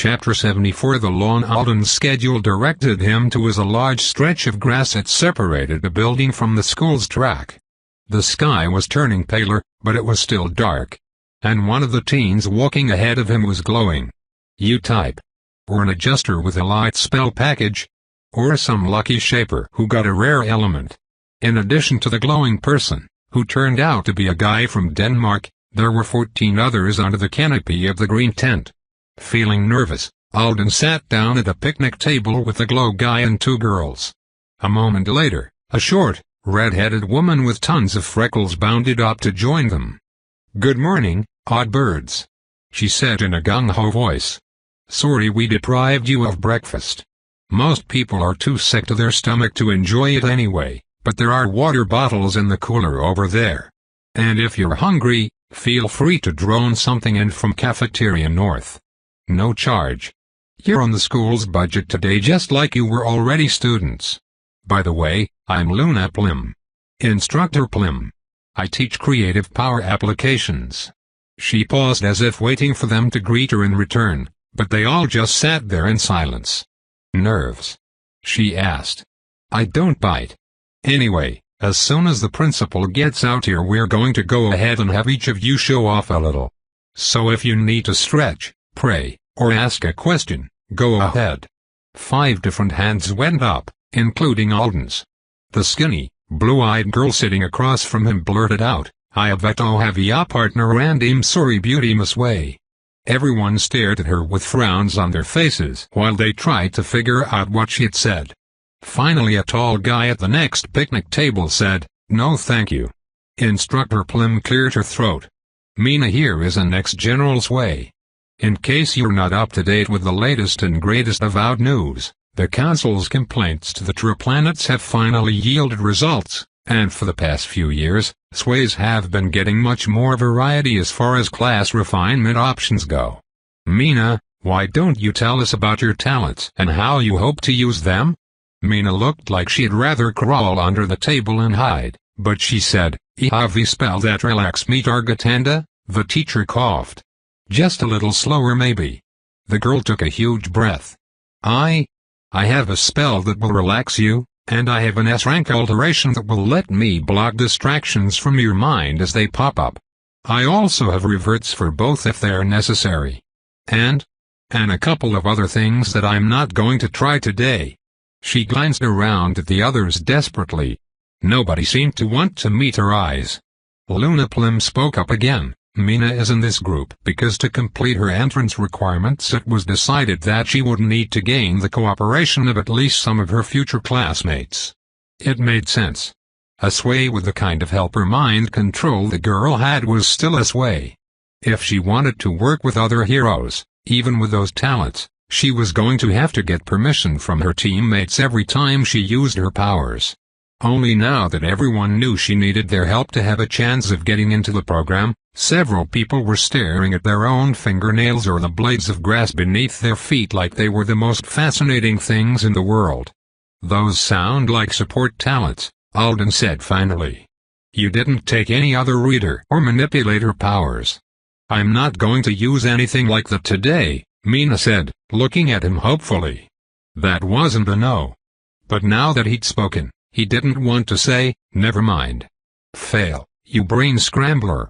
Chapter 74. The long Alden's schedule directed him to a large stretch of grass that separated the building from the school's track. The sky was turning paler, but it was still dark. And one of the teens walking ahead of him was glowing. You type. Or an adjuster with a light spell package. Or some lucky shaper who got a rare element. In addition to the glowing person, who turned out to be a guy from Denmark, there were 14 others under the canopy of the green tent. Feeling nervous, Alden sat down at a picnic table with the glow guy and 2 girls. A moment later, a short, red-headed woman with tons of freckles bounded up to join them. "Good morning, odd birds," she said in a gung-ho voice. "Sorry we deprived you of breakfast. Most people are too sick to their stomach to enjoy it anyway, but there are water bottles in the cooler over there. And if you're hungry, feel free to drone something in from Cafeteria North. No charge. You're on the school's budget today just like you were already students. By the way, I'm Luna Plim. Instructor Plim. I teach creative power applications." She paused as if waiting for them to greet her in return, but they all just sat there in silence. "Nerves?" she asked. "I don't bite. Anyway, as soon as the principal gets out here we're going to go ahead and have each of you show off a little. So if you need to stretch, pray, or ask a question, go ahead." 5 different hands went up, including Alden's. The skinny, blue-eyed girl sitting across from him blurted out, "I veto have ya partner and I'm sorry beauty must way." Everyone stared at her with frowns on their faces while they tried to figure out what she had said. Finally a tall guy at the next picnic table said, "No thank you." Instructor Plim cleared her throat. "Mina here is an ex-general's way. In case you're not up to date with the latest and greatest avowed news, the Council's complaints to the true planets have finally yielded results, and for the past few years, sways have been getting much more variety as far as class refinement options go. Mina, why don't you tell us about your talents and how you hope to use them?" Mina looked like she'd rather crawl under the table and hide, but she said, "I have a spell that relax me targetanda." The teacher coughed. "Just a little slower maybe." The girl took a huge breath. I have a spell that will relax you, and I have an S-rank alteration that will let me block distractions from your mind as they pop up. I also have reverts for both if they are necessary. And a couple of other things that I'm not going to try today." She glanced around at the others desperately. Nobody seemed to want to meet her eyes. Luna Plim spoke up again. "Mina is in this group because to complete her entrance requirements it was decided that she would need to gain the cooperation of at least some of her future classmates. It made sense. A sway with the kind of helper mind control the girl had was still a sway. If she wanted to work with other heroes, even with those talents, she was going to have to get permission from her teammates every time she used her powers. Only now that everyone knew she needed their help to have a chance of getting into the program, several people were staring at their own fingernails or the blades of grass beneath their feet like they were the most fascinating things in the world. "Those sound like support talents," Alden said finally. "You didn't take any other reader or manipulator powers." "I'm not going to use anything like that today," Mina said, looking at him hopefully. That wasn't a no. But now that he'd spoken, he didn't want to say, "Never mind. Fail, you brain scrambler."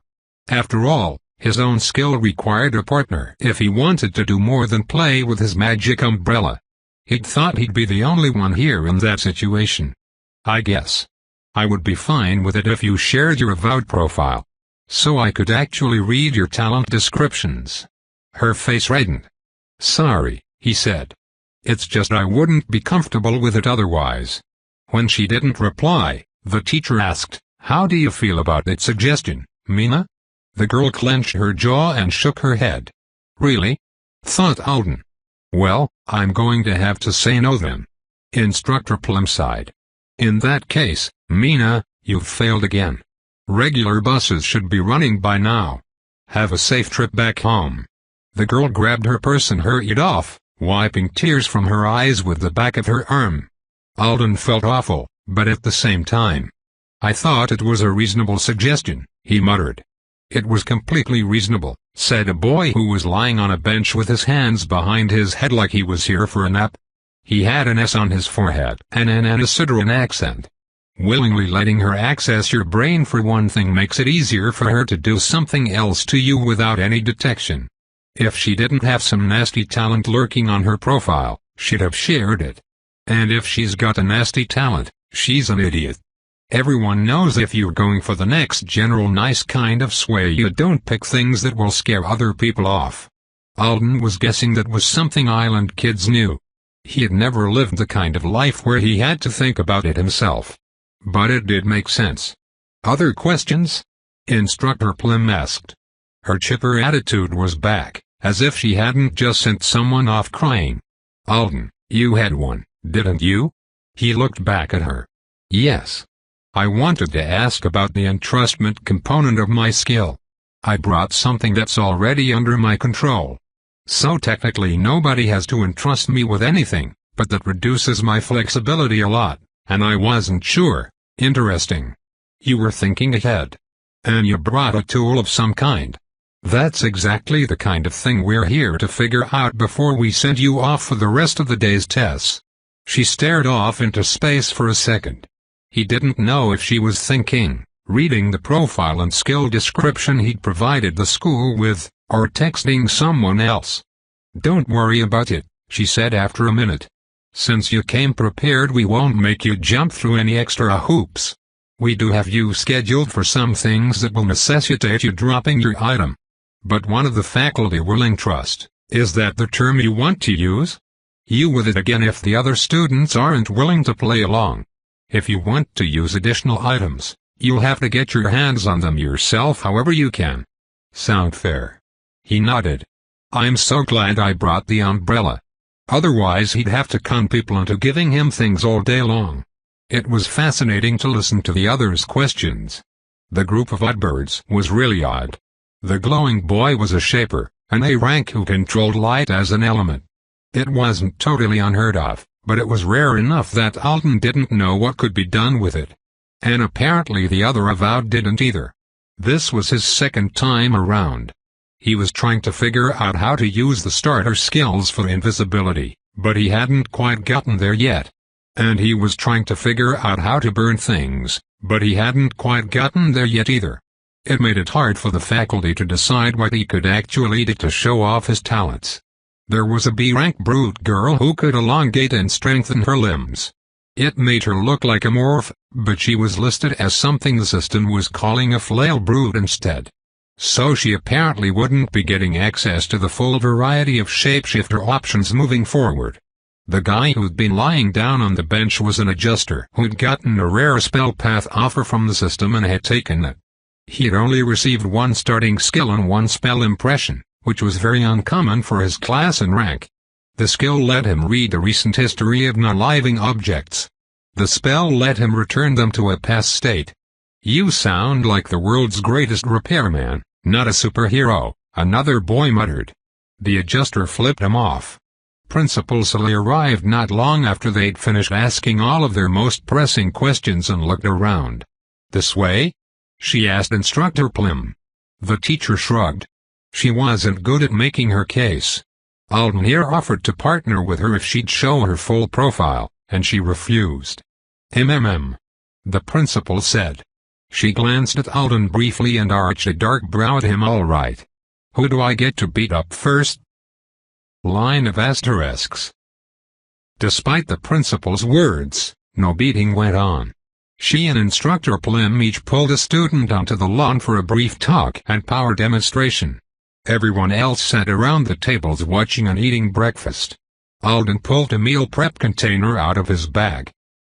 After all, his own skill required a partner if he wanted to do more than play with his magic umbrella. He'd thought he'd be the only one here in that situation. "I guess I would be fine with it if you shared your avowed profile, so I could actually read your talent descriptions." Her face reddened. "Sorry," he said. "It's just I wouldn't be comfortable with it otherwise." When she didn't reply, the teacher asked, "How do you feel about that suggestion, Mina?" The girl clenched her jaw and shook her head. "Really?" thought Alden. "Well, I'm going to have to say no then." Instructor Plum sighed. "In that case, Mina, you've failed again. Regular buses should be running by now. Have a safe trip back home." The girl grabbed her purse and hurried off, wiping tears from her eyes with the back of her arm. Alden felt awful, but at the same time, "I thought it was a reasonable suggestion," he muttered. "It was completely reasonable, said a boy who was lying on a bench with his hands behind his head like he was here for a nap. He had an S on his forehead and an Anacitran accent. Willingly letting her access your brain for one thing makes it easier for her to do something else to you without any detection. If she didn't have some nasty talent lurking on her profile, she'd have shared it. And if she's got a nasty talent, she's an idiot. Everyone knows if you're going for the next general nice kind of sway, you don't pick things that will scare other people off. Alden was guessing that was something island kids knew. He had never lived the kind of life where he had to think about it himself. But it did make sense. Other questions? Instructor Plim asked. Her chipper attitude was back, as if she hadn't just sent someone off crying. Alden, you had one, didn't you? He looked back at her. Yes. I wanted to ask about the entrustment component of my skill. I brought something that's already under my control. So technically nobody has to entrust me with anything, but that reduces my flexibility a lot, and I wasn't sure. Interesting. You were thinking ahead. And you brought a tool of some kind. That's exactly the kind of thing we're here to figure out before we send you off for the rest of the day's tests. She stared off into space for a second. He didn't know if she was thinking, reading the profile and skill description he'd provided the school with, or texting someone else. Don't worry about it, she said after a minute. Since you came prepared, we won't make you jump through any extra hoops. We do have you scheduled for some things that will necessitate you dropping your item. But one of the faculty will entrust. Is that the term you want to use? You with it again if the other students aren't willing to play along. If you want to use additional items, you'll have to get your hands on them yourself however you can. Sound fair? He nodded. I'm so glad I brought the umbrella. Otherwise he'd have to con people into giving him things all day long. It was fascinating to listen to the others' questions. The group of oddbirds was really odd. The glowing boy was a shaper, an A rank who controlled light as an element. It wasn't totally unheard of, but it was rare enough that Alden didn't know what could be done with it. And apparently the other avowed didn't either. This was his second time around. He was trying to figure out how to use the starter skills for invisibility, but he hadn't quite gotten there yet. And he was trying to figure out how to burn things, but he hadn't quite gotten there yet either. It made it hard for the faculty to decide what he could actually do to show off his talents. There was a B-rank brute girl who could elongate and strengthen her limbs. It made her look like a morph, but she was listed as something the system was calling a flail brute instead. So she apparently wouldn't be getting access to the full variety of shapeshifter options moving forward. The guy who'd been lying down on the bench was an adjuster who'd gotten a rare spell path offer from the system and had taken it. He had only received one starting skill and one spell impression, which was very uncommon for his class and rank. The skill let him read the recent history of non-living objects. The spell let him return them to a past state. You sound like the world's greatest repairman, not a superhero, another boy muttered. The adjuster flipped him off. Principal Sully arrived not long after they'd finished asking all of their most pressing questions and looked around. This way? She asked Instructor Plim. The teacher shrugged. She wasn't good at making her case. Alden here offered to partner with her if she'd show her full profile, and she refused. The principal said. She glanced at Alden briefly and arched a dark brow at him. All right. Who do I get to beat up first? Line of asterisks. Despite the principal's words, no beating went on. She and Instructor Plim each pulled a student onto the lawn for a brief talk and power demonstration. Everyone else sat around the tables watching and eating breakfast. Alden pulled a meal prep container out of his bag.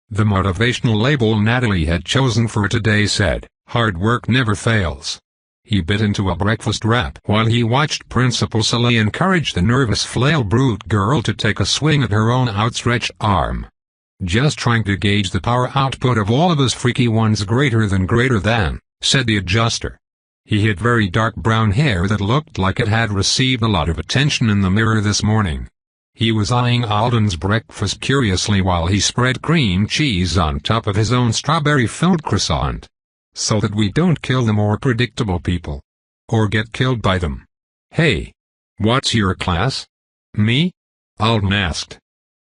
The motivational label Natalie had chosen for today said, "Hard work never fails." He bit into a breakfast wrap while he watched Principal Sully encourage the nervous flail brute girl to take a swing at her own outstretched arm. "Just trying to gauge the power output of all of us freaky ones greater than," said the adjuster. He had very dark brown hair that looked like it had received a lot of attention in the mirror this morning. He was eyeing Alden's breakfast curiously while he spread cream cheese on top of his own strawberry-filled croissant. "So that we don't kill the more predictable people. Or get killed by them." "Hey, what's your class?" "Me?" Alden asked.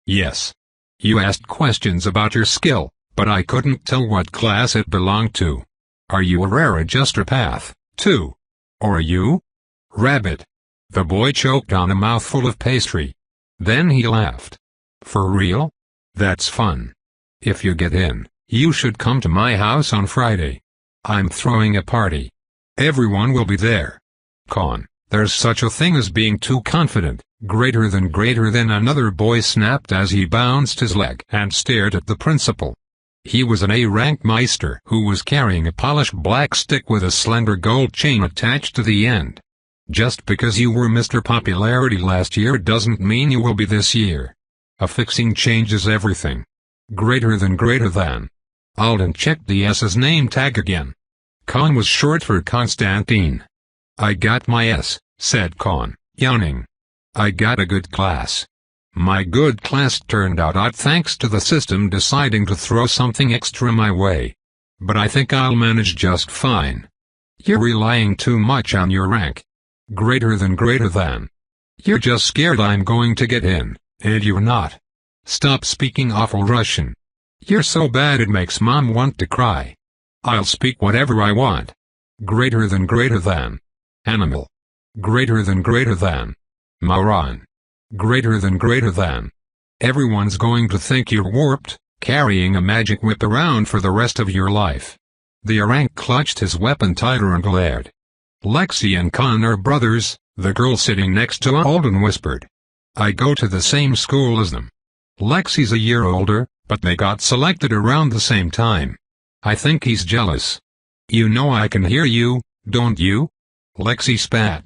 "Yes. You asked questions about your skill, but I couldn't tell what class it belonged to. Are you a rare adjuster path, too? Or are you?" "Rabbit." The boy choked on a mouthful of pastry. Then he laughed. "For real? That's fun. If you get in, you should come to my house on Friday. I'm throwing a party. Everyone will be there." "Con, there's such a thing as being too confident." Greater than another boy snapped as he bounced his leg and stared at the principal. He was an A-rank Meister who was carrying a polished black stick with a slender gold chain attached to the end. "Just because you were Mr. Popularity last year doesn't mean you will be this year. Affixing changes everything." Greater than. Alden checked the S's name tag again. Con was short for Constantine. "I got my S," said Con, yawning. "I got a good class. My good class turned out odd thanks to the system deciding to throw something extra my way. But I think I'll manage just fine." "You're relying too much on your rank." Greater than. "You're just scared I'm going to get in, and you're not. Stop speaking awful Russian. You're so bad it makes Mom want to cry." "I'll speak whatever I want." Greater than. "Animal." Greater than. "Moron." Greater than. "Everyone's going to think you're warped, carrying a magic whip around for the rest of your life." The Orank clutched his weapon tighter and glared. "Lexi and Con are brothers," the girl sitting next to Alden whispered. "I go to the same school as them. Lexi's a year older, but they got selected around the same time. I think he's jealous." "You know I can hear you, don't you?" Lexi spat.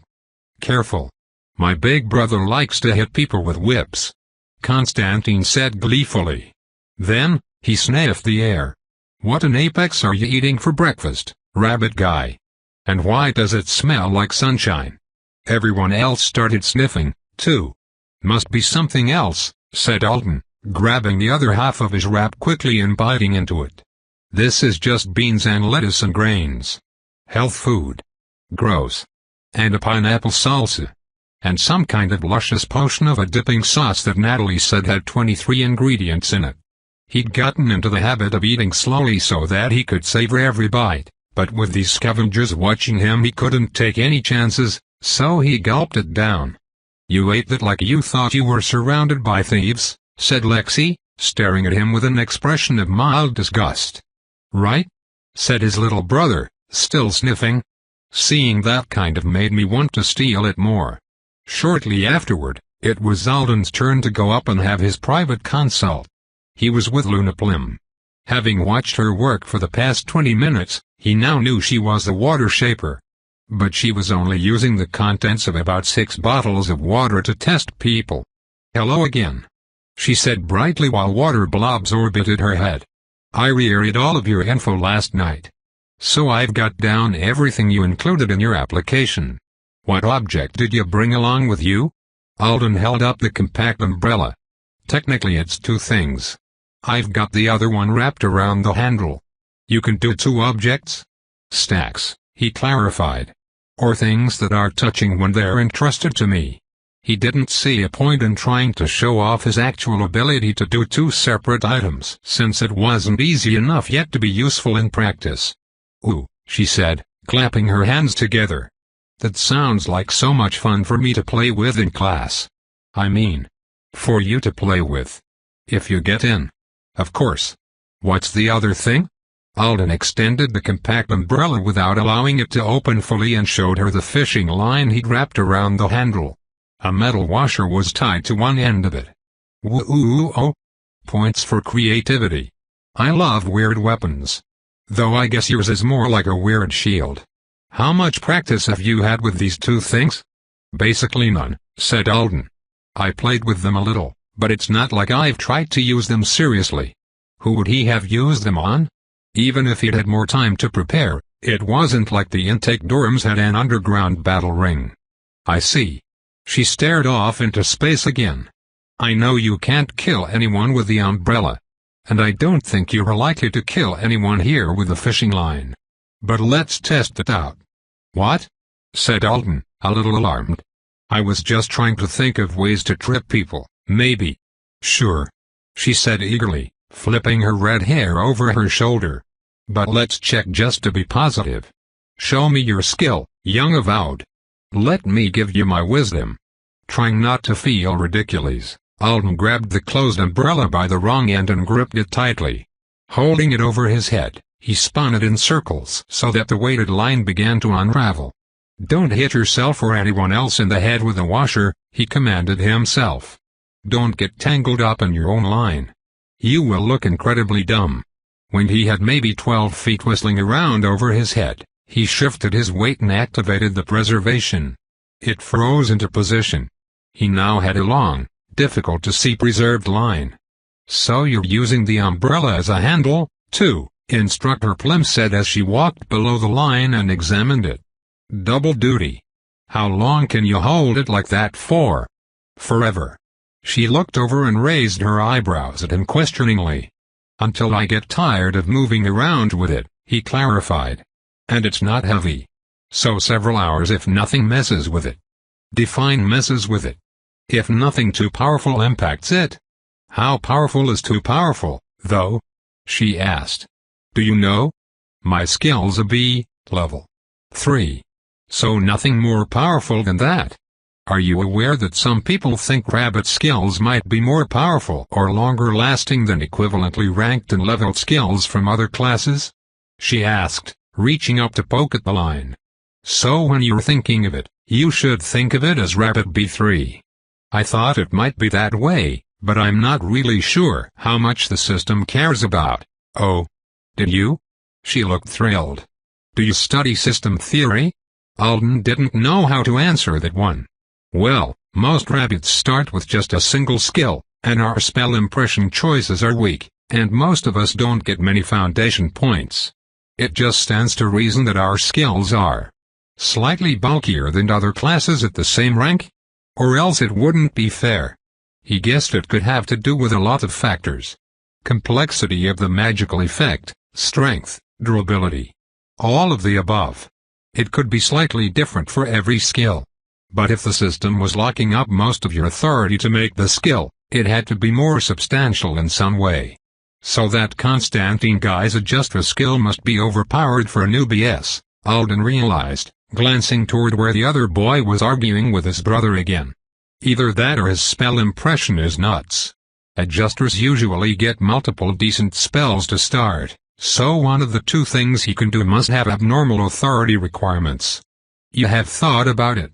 "Careful. My big brother likes to hit people with whips," Constantine said gleefully. Then, he sniffed the air. "What an apex are you eating for breakfast, rabbit guy? And why does it smell like sunshine?" Everyone else started sniffing, too. "Must be something else," said Alden, grabbing the other half of his wrap quickly and biting into it. "This is just beans and lettuce and grains. Health food. Gross. And a pineapple salsa. And some kind of luscious potion of a dipping sauce that Natalie said had 23 ingredients in it." He'd gotten into the habit of eating slowly so that he could savor every bite, but with these scavengers watching him he couldn't take any chances, so he gulped it down. "You ate that like you thought you were surrounded by thieves," said Lexi, staring at him with an expression of mild disgust. "Right?" said his little brother, still sniffing. "Seeing that kind of made me want to steal it more." Shortly afterward, it was Alden's turn to go up and have his private consult. He was with Luna Plim. Having watched her work for the past 20 minutes, he now knew she was a water shaper. But she was only using the contents of about 6 bottles of water to test people. "Hello again," she said brightly while water blobs orbited her head. "I reread all of your info last night. So I've got down everything you included in your application. What object did you bring along with you?" Alden held up the compact umbrella. "Technically it's 2 things. I've got the other one wrapped around the handle." "You can do 2 objects?" "Stacks," he clarified. "Or things that are touching when they're entrusted to me." He didn't see a point in trying to show off his actual ability to do 2 separate items since it wasn't easy enough yet to be useful in practice. "Ooh," she said, clapping her hands together. "That sounds like so much fun for me to play with in class. I mean, for you to play with. If you get in. Of course." "What's the other thing?" Alden extended the compact umbrella without allowing it to open fully and showed her the fishing line he'd wrapped around the handle. A metal washer was tied to one end of it. "Woo-oh. Points for creativity. I love weird weapons. Though I guess yours is more like a weird shield. How much practice have you had with these 2 things?" "Basically none," said Alden. "I played with them a little, but it's not like I've tried to use them seriously." Who would he have used them on? Even if he'd had more time to prepare, it wasn't like the intake dorms had an underground battle ring. "I see." She stared off into space again. "I know you can't kill anyone with the umbrella. And I don't think you're likely to kill anyone here with the fishing line. But let's test it out." "What?" said Alden, a little alarmed. I was just trying to think of ways to trip people, maybe. Sure, she said eagerly, flipping her red hair over her shoulder. But let's check just to be positive. Show me your skill, Young avowed. Let me give you my wisdom. Trying not to feel ridiculous, Alden grabbed the closed umbrella by the wrong end and gripped it tightly. Holding it over his head, he spun it in circles so that the weighted line began to unravel. Don't hit yourself or anyone else in the head with a washer, he commanded himself. Don't get tangled up in your own line. You will look incredibly dumb. When he had maybe 12 feet whistling around over his head, he shifted his weight and activated the preservation. It froze into position. He now had a long, difficult-to-see preserved line. So you're using the umbrella as a handle, too, Instructor Plum said as she walked below the line and examined it. Double duty. How long can you hold it like that for? Forever. She looked over and raised her eyebrows at him questioningly. Until I get tired of moving around with it, he clarified. And it's not heavy. So several hours if nothing messes with it. Define messes with it. If nothing too powerful impacts it. How powerful is too powerful, though? She asked. Do you know? My skill's a B, level 3. So nothing more powerful than that. Are you aware that some people think rabbit skills might be more powerful or longer lasting than equivalently ranked and leveled skills from other classes? She asked, reaching up to poke at the line. So when you're thinking of it, you should think of it as rabbit B3. I thought it might be that way, but I'm not really sure how much the system cares about. Oh. Did you? She looked thrilled. Do you study system theory? Alden didn't know how to answer that one. Well, most rabbits start with just a single skill, and our spell impression choices are weak, and most of us don't get many foundation points. It just stands to reason that our skills are slightly bulkier than other classes at the same rank? Or else it wouldn't be fair. He guessed it could have to do with a lot of factors. Complexity of the magical effect, strength, durability. All of the above. It could be slightly different for every skill. But if the system was locking up most of your authority to make the skill, it had to be more substantial in some way. So that Constantine guy's adjuster skill must be overpowered for a new BS, Alden realized, glancing toward where the other boy was arguing with his brother again. Either that or his spell impression is nuts. Adjusters usually get multiple decent spells to start, so one of the two things he can do must have abnormal authority requirements. You have thought about it?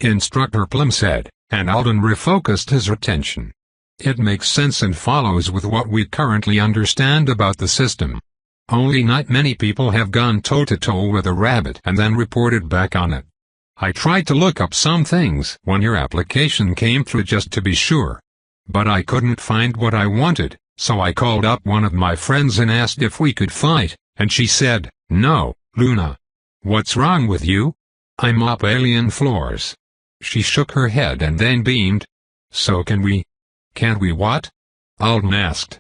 Instructor Plum said, and Alden refocused his attention. It makes sense and follows with what we currently understand about the system. Only not many people have gone toe-to-toe with a rabbit and then reported back on it. I tried to look up some things when your application came through just to be sure. But I couldn't find what I wanted, so I called up one of my friends and asked if we could fight, and she said, no, Luna. What's wrong with you? I'm up alien floors. She shook her head and then beamed. So can we? Can't we what? Alden asked.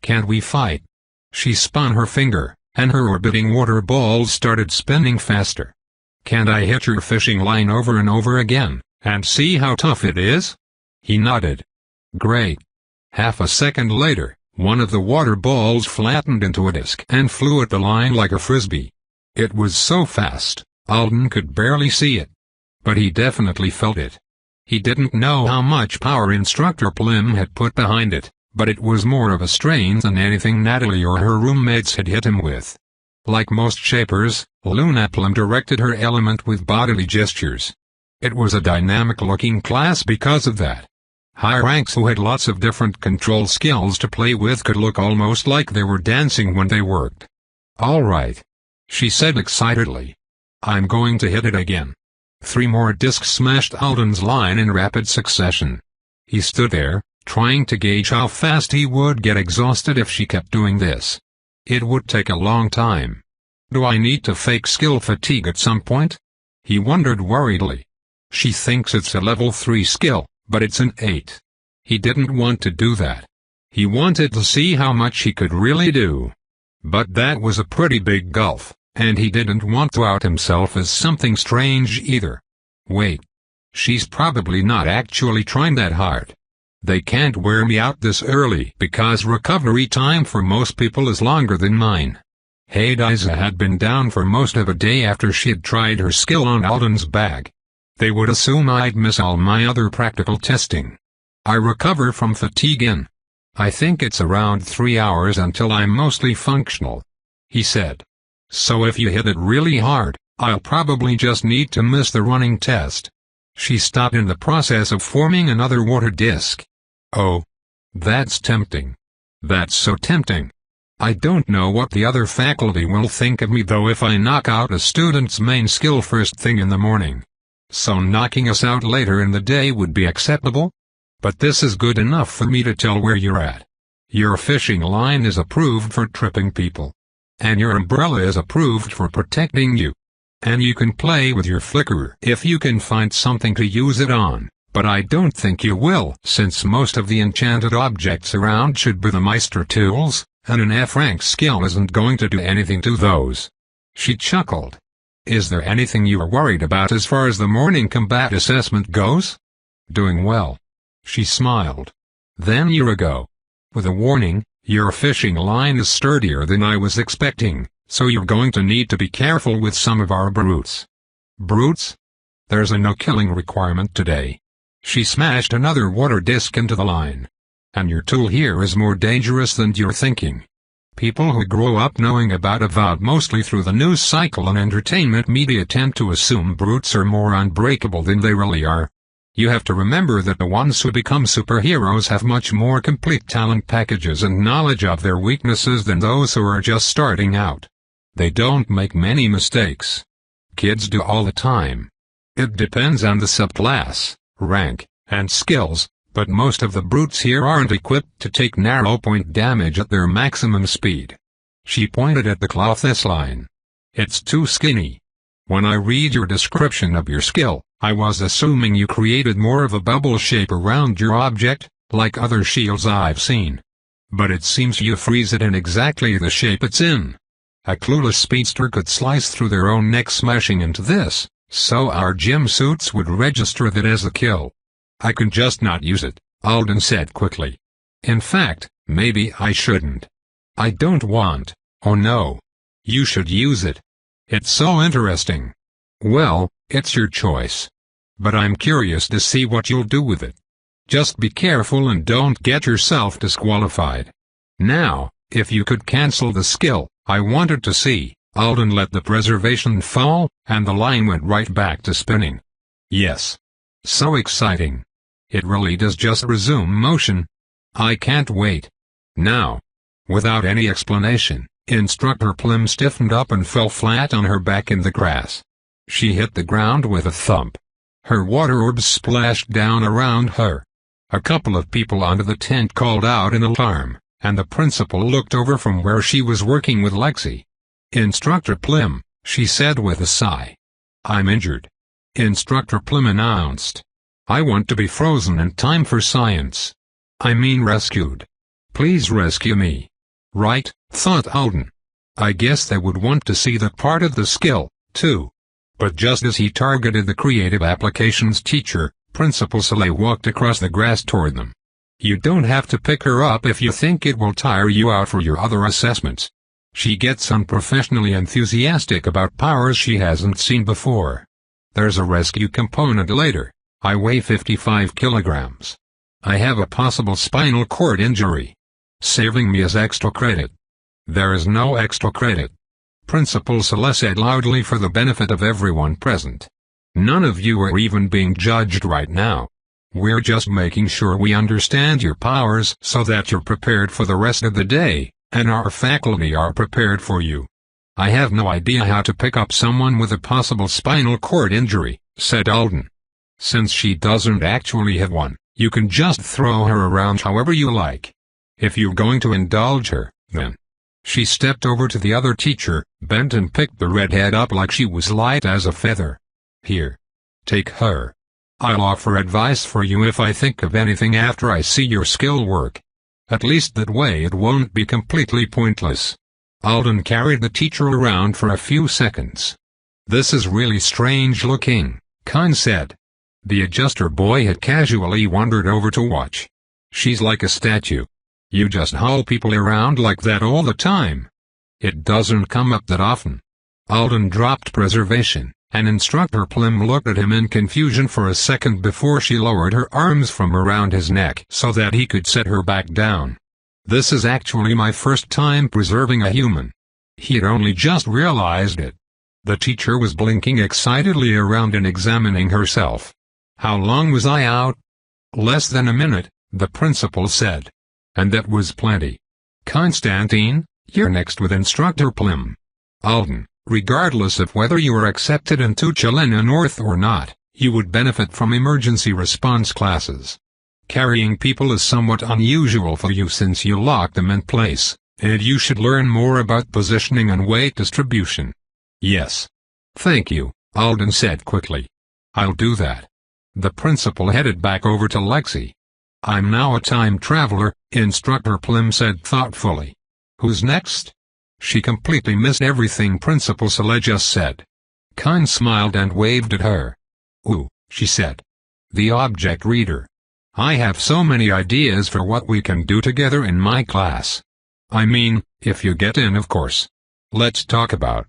Can't we fight? She spun her finger, and her orbiting water balls started spinning faster. Can't I hit your fishing line over and over again, and see how tough it is? He nodded. Great. Half a second later, one of the water balls flattened into a disc and flew at the line like a frisbee. It was so fast, Alden could barely see it. But he definitely felt it. He didn't know how much power Instructor Plum had put behind it, but it was more of a strain than anything Natalie or her roommates had hit him with. Like most shapers, Luna Plum directed her element with bodily gestures. It was a dynamic-looking class because of that. High ranks who had lots of different control skills to play with could look almost like they were dancing when they worked. All right. She said excitedly. I'm going to hit it again. 3 more discs smashed Alden's line in rapid succession. He stood there, trying to gauge how fast he would get exhausted if she kept doing this. It would take a long time. Do I need to fake skill fatigue at some point? He wondered worriedly. She thinks it's a level 3 skill, but it's an 8. He didn't want to do that. He wanted to see how much he could really do. But that was a pretty big gulf, and he didn't want to out himself as something strange either. Wait. She's probably not actually trying that hard. They can't wear me out this early because recovery time for most people is longer than mine. Hadassah had been down for most of a day after she had tried her skill on Alden's bag. They would assume I'd miss all my other practical testing. I recover from fatigue in, I think it's around 3 hours until I'm mostly functional, he said. So if you hit it really hard, I'll probably just need to miss the running test. She stopped in the process of forming another water disc. Oh, that's tempting. That's so tempting. I don't know what the other faculty will think of me though if I knock out a student's main skill first thing in the morning. So knocking us out later in the day would be acceptable? But this is good enough for me to tell where you're at. Your fishing line is approved for tripping people. And your umbrella is approved for protecting you. And you can play with your flicker if you can find something to use it on, but I don't think you will since most of the enchanted objects around should be the Meister tools, and an F-rank skill isn't going to do anything to those. She chuckled. Is there anything you are worried about as far as the morning combat assessment goes? Doing well. She smiled. Then you go. With a warning, your fishing line is sturdier than I was expecting, so you're going to need to be careful with some of our brutes. Brutes? There's a no-killing requirement today. She smashed another water disc into the line. And your tool here is more dangerous than you're thinking. People who grow up knowing about Avowed mostly through the news cycle and entertainment media tend to assume brutes are more unbreakable than they really are. You have to remember that the ones who become superheroes have much more complete talent packages and knowledge of their weaknesses than those who are just starting out. They don't make many mistakes. Kids do all the time. It depends on the subclass, rank, and skills, but most of the brutes here aren't equipped to take narrow point damage at their maximum speed. She pointed at the cloth S-line. It's too skinny. When I read your description of your skill, I was assuming you created more of a bubble shape around your object, like other shields I've seen. But it seems you freeze it in exactly the shape it's in. A clueless speedster could slice through their own neck smashing into this, so our gym suits would register that as a kill. I can just not use it, Alden said quickly. In fact, maybe I shouldn't. I don't want. Oh no. You should use it. It's so interesting. Well, it's your choice. But I'm curious to see what you'll do with it. Just be careful and don't get yourself disqualified. Now, if you could cancel the skill, I wanted to see. Alden let the preservation fall, and the line went right back to spinning. Yes. So exciting. It really does just resume motion. I can't wait. Now. Without any explanation, Instructor Plim stiffened up and fell flat on her back in the grass. She hit the ground with a thump. Her water orbs splashed down around her. A couple of people under the tent called out in alarm, and the principal looked over from where she was working with Lexi. Instructor Plim, she said with a sigh. I'm injured. Instructor Plim announced. I want to be frozen in time for science. I mean rescued. Please rescue me. Right, thought Alden. I guess they would want to see that part of the skill, too. But just as he targeted the creative applications teacher, Principal Soleil walked across the grass toward them. You don't have to pick her up if you think it will tire you out for your other assessments. She gets unprofessionally enthusiastic about powers she hasn't seen before. There's a rescue component later. I weigh 55 kilograms. I have a possible spinal cord injury. Saving me is extra credit. There is no extra credit. Principal Soleil said loudly for the benefit of everyone present. None of you are even being judged right now. We're just making sure we understand your powers so that you're prepared for the rest of the day, and our faculty are prepared for you. I have no idea how to pick up someone with a possible spinal cord injury, said Alden. Since she doesn't actually have one, you can just throw her around however you like. If you're going to indulge her, then. She stepped over to the other teacher, bent and picked the redhead up like she was light as a feather. Here. Take her. I'll offer advice for you if I think of anything after I see your skill work. At least that way it won't be completely pointless. Alden carried the teacher around for a few seconds. This is really strange looking, Khan said. The adjuster boy had casually wandered over to watch. "She's like a statue. You just haul people around like that all the time. It doesn't come up that often." Alden dropped preservation, and Instructor Plym looked at him in confusion for a second before she lowered her arms from around his neck so that he could set her back down. "This is actually my first time preserving a human." He had only just realized it. The teacher was blinking excitedly around and examining herself. "How long was I out?" "Less than a minute," the principal said. "And that was plenty. Constantine, you're next with Instructor Plym. Alden, regardless of whether you are accepted into Chelena North or not, you would benefit from emergency response classes. Carrying people is somewhat unusual for you since you lock them in place, and you should learn more about positioning and weight distribution." "Yes. Thank you," Alden said quickly. "I'll do that." The principal headed back over to Lexi. "I'm now a time traveler," Instructor Plym said thoughtfully. "Who's next?" She completely missed everything Principal Saleh just said. Khan smiled and waved at her. "Ooh," she said. "The object reader. I have so many ideas for what we can do together in my class. I mean, if you get in, of course. Let's talk about."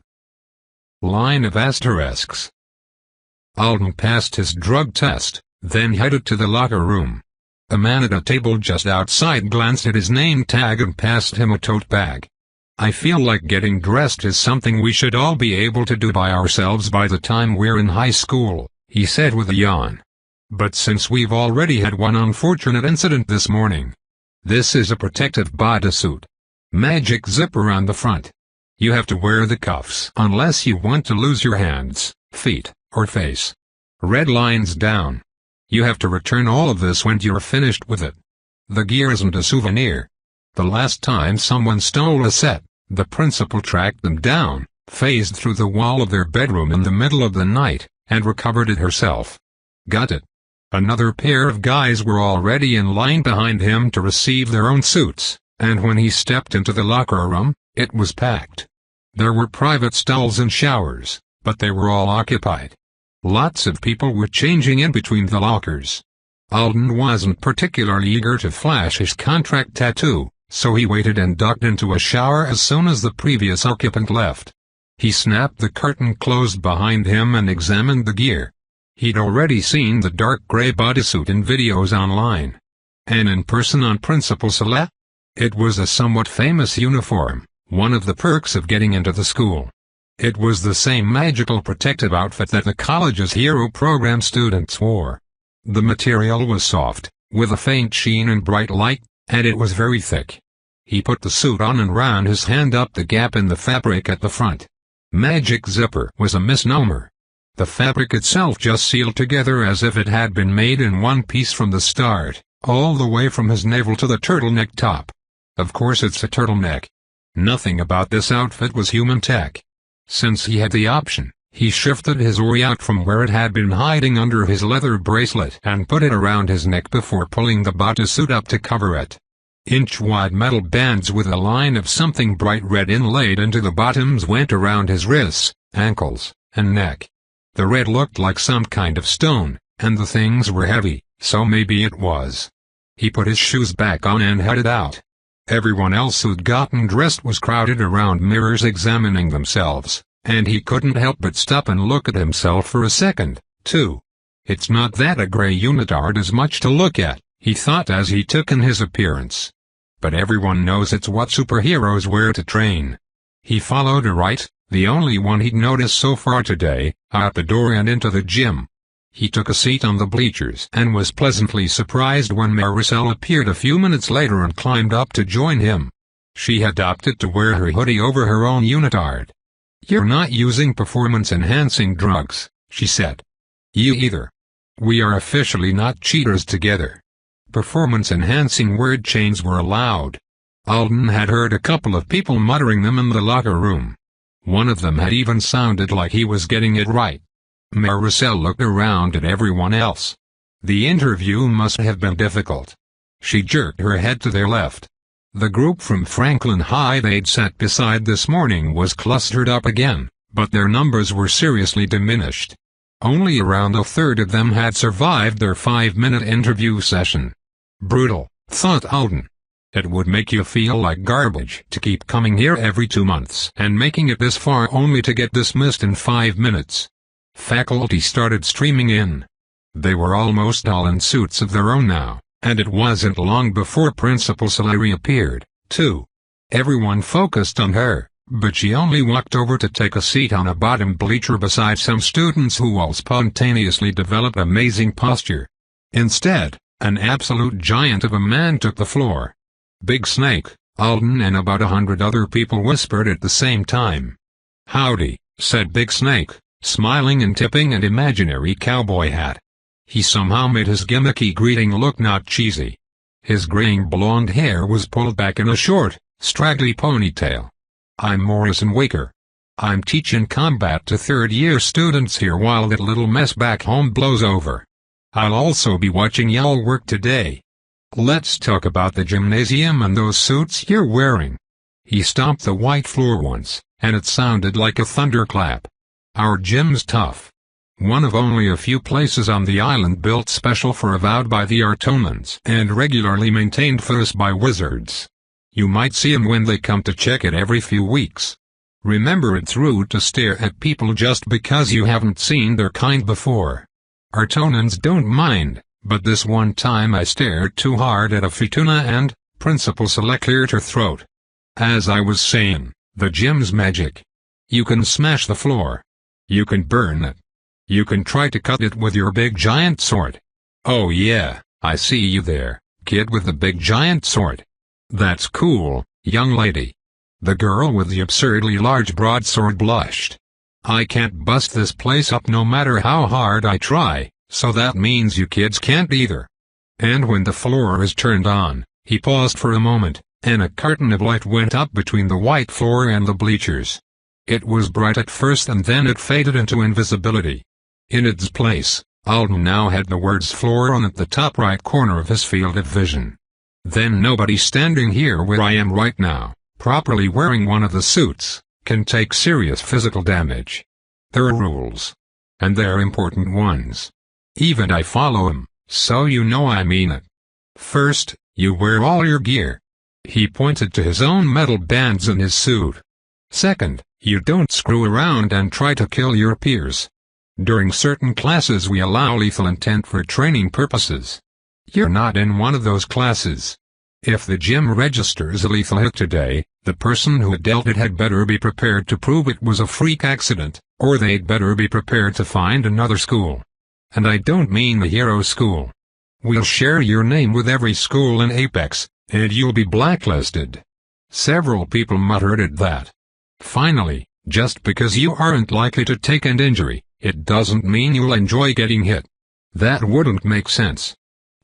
Line of asterisks. Alden passed his drug test, then headed to the locker room. A man at a table just outside glanced at his name tag and passed him a tote bag. "I feel like getting dressed is something we should all be able to do by ourselves by the time we're in high school," he said with a yawn. "But since we've already had one unfortunate incident this morning. This is a protective bodysuit. Magic zipper on the front. You have to wear the cuffs unless you want to lose your hands, feet, or face. Red lines down. You have to return all of this when you're finished with it. The gear isn't a souvenir. The last time someone stole a set, the principal tracked them down, phased through the wall of their bedroom in the middle of the night, and recovered it herself. Got it?" Another pair of guys were already in line behind him to receive their own suits, and when he stepped into the locker room, it was packed. There were private stalls and showers, but they were all occupied. Lots of people were changing in between the lockers. Alden wasn't particularly eager to flash his contract tattoo, so he waited and ducked into a shower as soon as the previous occupant left. He snapped the curtain closed behind him and examined the gear. He'd already seen the dark gray bodysuit in videos online. And in person on Principal Saleh? It was a somewhat famous uniform, one of the perks of getting into the school. It was the same magical protective outfit that the college's hero program students wore. The material was soft, with a faint sheen and bright light, and it was very thick. He put the suit on and ran his hand up the gap in the fabric at the front. Magic zipper was a misnomer. The fabric itself just sealed together as if it had been made in one piece from the start, all the way from his navel to the turtleneck top. Of course it's a turtleneck. Nothing about this outfit was human tech. Since he had the option, he shifted his ori out from where it had been hiding under his leather bracelet and put it around his neck before pulling the bodysuit up to cover it. Inch-wide metal bands with a line of something bright red inlaid into the bottoms went around his wrists, ankles, and neck. The red looked like some kind of stone, and the things were heavy, so maybe it was. He put his shoes back on and headed out. Everyone else who'd gotten dressed was crowded around mirrors examining themselves, and he couldn't help but stop and look at himself for a second, too. It's not that a gray unitard is much to look at, he thought as he took in his appearance. But everyone knows it's what superheroes wear to train. He followed a right, the only one he'd noticed so far today, out the door and into the gym. He took a seat on the bleachers and was pleasantly surprised when Maricel appeared a few minutes later and climbed up to join him. She had opted to wear her hoodie over her own unitard. "You're not using performance-enhancing drugs," she said. "You either. We are officially not cheaters together." Performance-enhancing word chains were allowed. Alden had heard a couple of people muttering them in the locker room. One of them had even sounded like he was getting it right. Maricel looked around at everyone else. The interview must have been difficult. She jerked her head to their left. The group from Franklin High they'd sat beside this morning was clustered up again, but their numbers were seriously diminished. Only around a third of them had survived their 5-minute interview session. Brutal, thought Alden. It would make you feel like garbage to keep coming here every 2 months and making it this far only to get dismissed in 5 minutes. Faculty started streaming in. They were almost all in suits of their own now, and it wasn't long before Principal Salery appeared, too. Everyone focused on her, but she only walked over to take a seat on a bottom bleacher beside some students who all spontaneously developed amazing posture. Instead, an absolute giant of a man took the floor. Big Snake, Alden and about 100 other people whispered at the same time. "Howdy," said Big Snake, smiling and tipping an imaginary cowboy hat. He somehow made his gimmicky greeting look not cheesy. His graying blonde hair was pulled back in a short, straggly ponytail. "I'm Morrison Waker. I'm teaching combat to third-year students here while that little mess back home blows over. I'll also be watching y'all work today. Let's talk about the gymnasium and those suits you're wearing." He stomped the white floor once, and it sounded like a thunderclap. "Our gym's tough. One of only a few places on the island built special for avowed by the Artonans and regularly maintained for us by wizards. You might see 'em when they come to check it every few weeks. Remember, it's rude to stare at people just because you haven't seen their kind before. Artonans don't mind, but this one time I stared too hard at a Fituna and," Principal Select cleared her throat. "As I was saying, the gym's magic. You can smash the floor. You can burn it. You can try to cut it with your big giant sword. Oh yeah, I see you there, kid with the big giant sword. That's cool, young lady." The girl with the absurdly large broadsword blushed. "I can't bust this place up no matter how hard I try, so that means you kids can't either." And when the floor is turned on, he paused for a moment, and a curtain of light went up between the white floor and the bleachers. It was bright at first and then it faded into invisibility. In its place, Alden now had the words "floor" on at the top right corner of his field of vision. "Then nobody standing here where I am right now, properly wearing one of the suits, can take serious physical damage. There are rules. And they're important ones. Even I follow 'em, so you know I mean it. First, you wear all your gear." He pointed to his own metal bands in his suit. "Second, you don't screw around and try to kill your peers. During certain classes we allow lethal intent for training purposes. You're not in one of those classes. If the gym registers a lethal hit today, the person who dealt it had better be prepared to prove it was a freak accident, or they'd better be prepared to find another school. And I don't mean the hero school. We'll share your name with every school in Apex, and you'll be blacklisted." Several people muttered at that. "Finally, just because you aren't likely to take an injury, it doesn't mean you'll enjoy getting hit. That wouldn't make sense.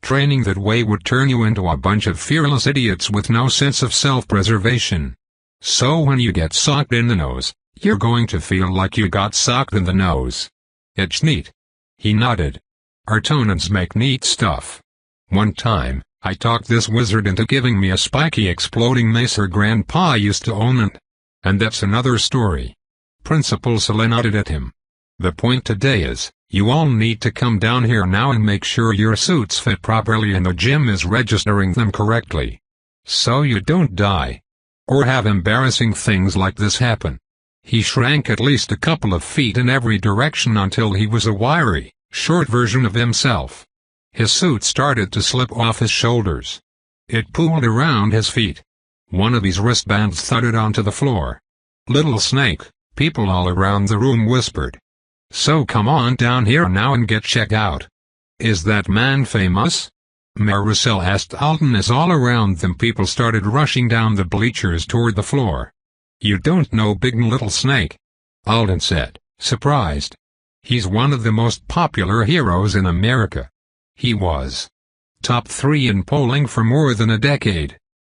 Training that way would turn you into a bunch of fearless idiots with no sense of self-preservation. So when you get socked in the nose, you're going to feel like you got socked in the nose. It's neat." He nodded. "Artonans make neat stuff. One time, I talked this wizard into giving me a spiky exploding mace her grandpa used to own and that's another story." Principal Sale nodded at him. "The point today is, you all need to come down here now and make sure your suits fit properly and the gym is registering them correctly. So you don't die. Or have embarrassing things like this happen." He shrank at least a couple of feet in every direction until he was a wiry, short version of himself. His suit started to slip off his shoulders. It pooled around his feet. One of his wristbands thudded onto the floor. "Little Snake," people all around the room whispered. "So come on down here now and get checked out." "Is that man famous?" Maricel asked Alden as all around them people started rushing down the bleachers toward the floor. "You don't know Big and Little Snake," Alden said, surprised. "He's one of the most popular heroes in America. He was top 3 in polling for more than a decade.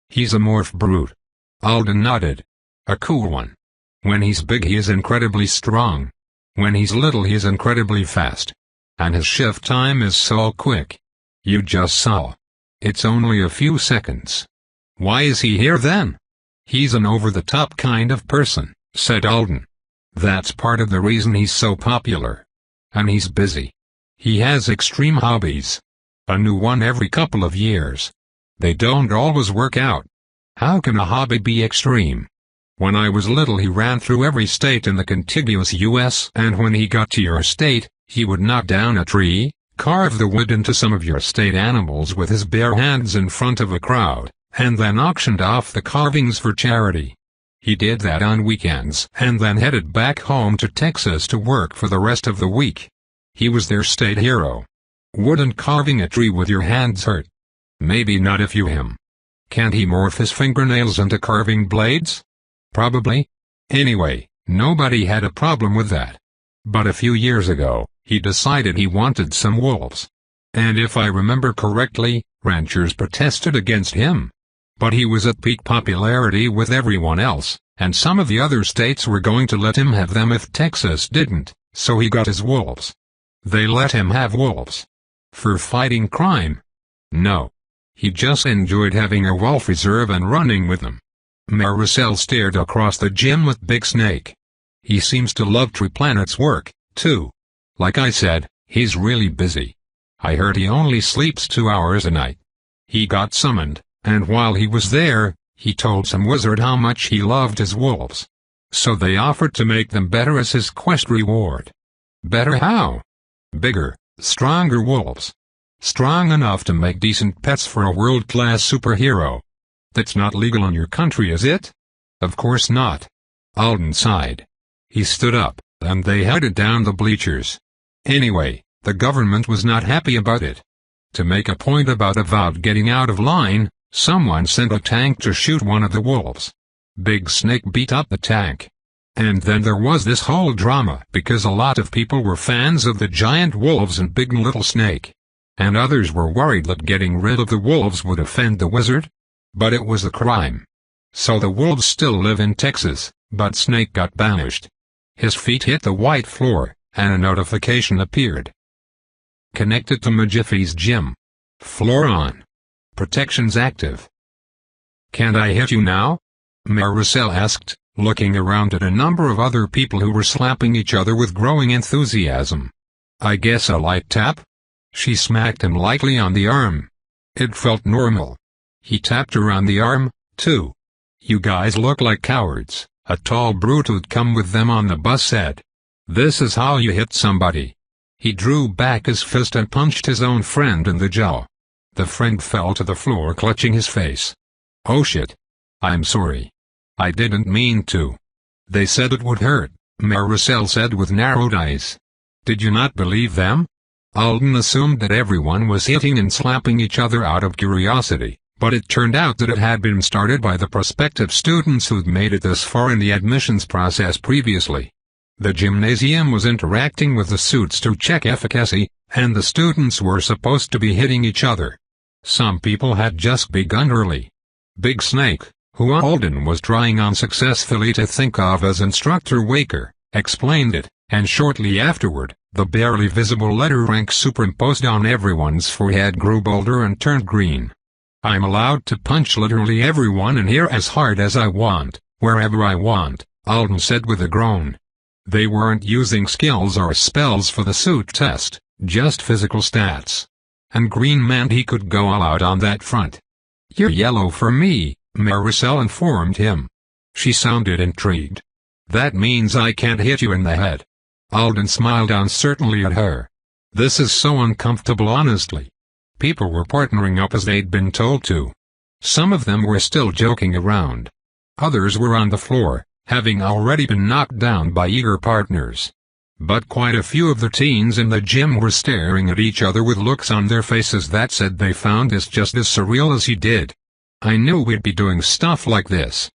He's a morph brute." Alden nodded. "A cool one. When he's big he is incredibly strong. When he's little he is incredibly fast. And his shift time is so quick. You just saw. It's only a few seconds." "Why is he here then?" "He's an over-the-top kind of person," said Alden. "That's part of the reason he's so popular. And he's busy. He has extreme hobbies. A new one every couple of years. They don't always work out. How can a hobby be extreme? When I was little he ran through every state in the contiguous U.S. and when he got to your state, he would knock down a tree, carve the wood into some of your state animals with his bare hands in front of a crowd, and then auctioned off the carvings for charity. He did that on weekends and then headed back home to Texas to work for the rest of the week. He was their state hero. Wouldn't carving a tree with your hands hurt? Maybe not if you him. Can't he morph his fingernails into carving blades? Probably. Anyway, nobody had a problem with that. But a few years ago, he decided he wanted some wolves. And if I remember correctly, ranchers protested against him. But he was at peak popularity with everyone else, and some of the other states were going to let him have them if Texas didn't, so he got his wolves. They let him have wolves. For fighting crime? No. He just enjoyed having a wolf reserve and running with them. Maricel stared across the gym at Big Snake. He seems to love Tree Planet's work, too. Like I said, he's really busy. I heard he only sleeps 2 hours a night. He got summoned, and while he was there, he told some wizard how much he loved his wolves. So they offered to make them better as his quest reward. Better how? Bigger, stronger wolves. Strong enough to make decent pets for a world-class superhero. That's not legal in your country, is it? Of course not. Alden sighed. He stood up, and they headed down the bleachers. Anyway, the government was not happy about it. To make a point about getting out of line, someone sent a tank to shoot one of the wolves. Big Snake beat up the tank. And then there was this whole drama because a lot of people were fans of the giant wolves and Big Little Snake. And others were worried that getting rid of the wolves would offend the wizard. But it was a crime. So the wolves still live in Texas, but Snake got banished. His feet hit the white floor, and a notification appeared. Connected to Majiffy's gym. Floor on. Protections active. Can't I hit you now? Maricel asked, looking around at a number of other people who were slapping each other with growing enthusiasm. I guess a light tap? She smacked him lightly on the arm. It felt normal. He tapped her on the arm, too. You guys look like cowards, a tall brute who'd come with them on the bus said. This is how you hit somebody. He drew back his fist and punched his own friend in the jaw. The friend fell to the floor clutching his face. Oh shit. I'm sorry. I didn't mean to. They said it would hurt, Maricel said with narrowed eyes. Did you not believe them? Alden assumed that everyone was hitting and slapping each other out of curiosity. But it turned out that it had been started by the prospective students who'd made it this far in the admissions process previously. The gymnasium was interacting with the suits to check efficacy, and the students were supposed to be hitting each other. Some people had just begun early. Big Snake, who Alden was trying unsuccessfully to think of as Instructor Waker, explained it, and shortly afterward, the barely visible letter rank superimposed on everyone's forehead grew bolder and turned green. I'm allowed to punch literally everyone in here as hard as I want, wherever I want, Alden said with a groan. They weren't using skills or spells for the suit test, just physical stats. And green meant he could go all out on that front. You're yellow for me, Maricel informed him. She sounded intrigued. That means I can't hit you in the head. Alden smiled uncertainly at her. This is so uncomfortable honestly. People were partnering up as they'd been told to. Some of them were still joking around. Others were on the floor, having already been knocked down by eager partners. But quite a few of the teens in the gym were staring at each other with looks on their faces that said they found this just as surreal as he did. I knew we'd be doing stuff like this.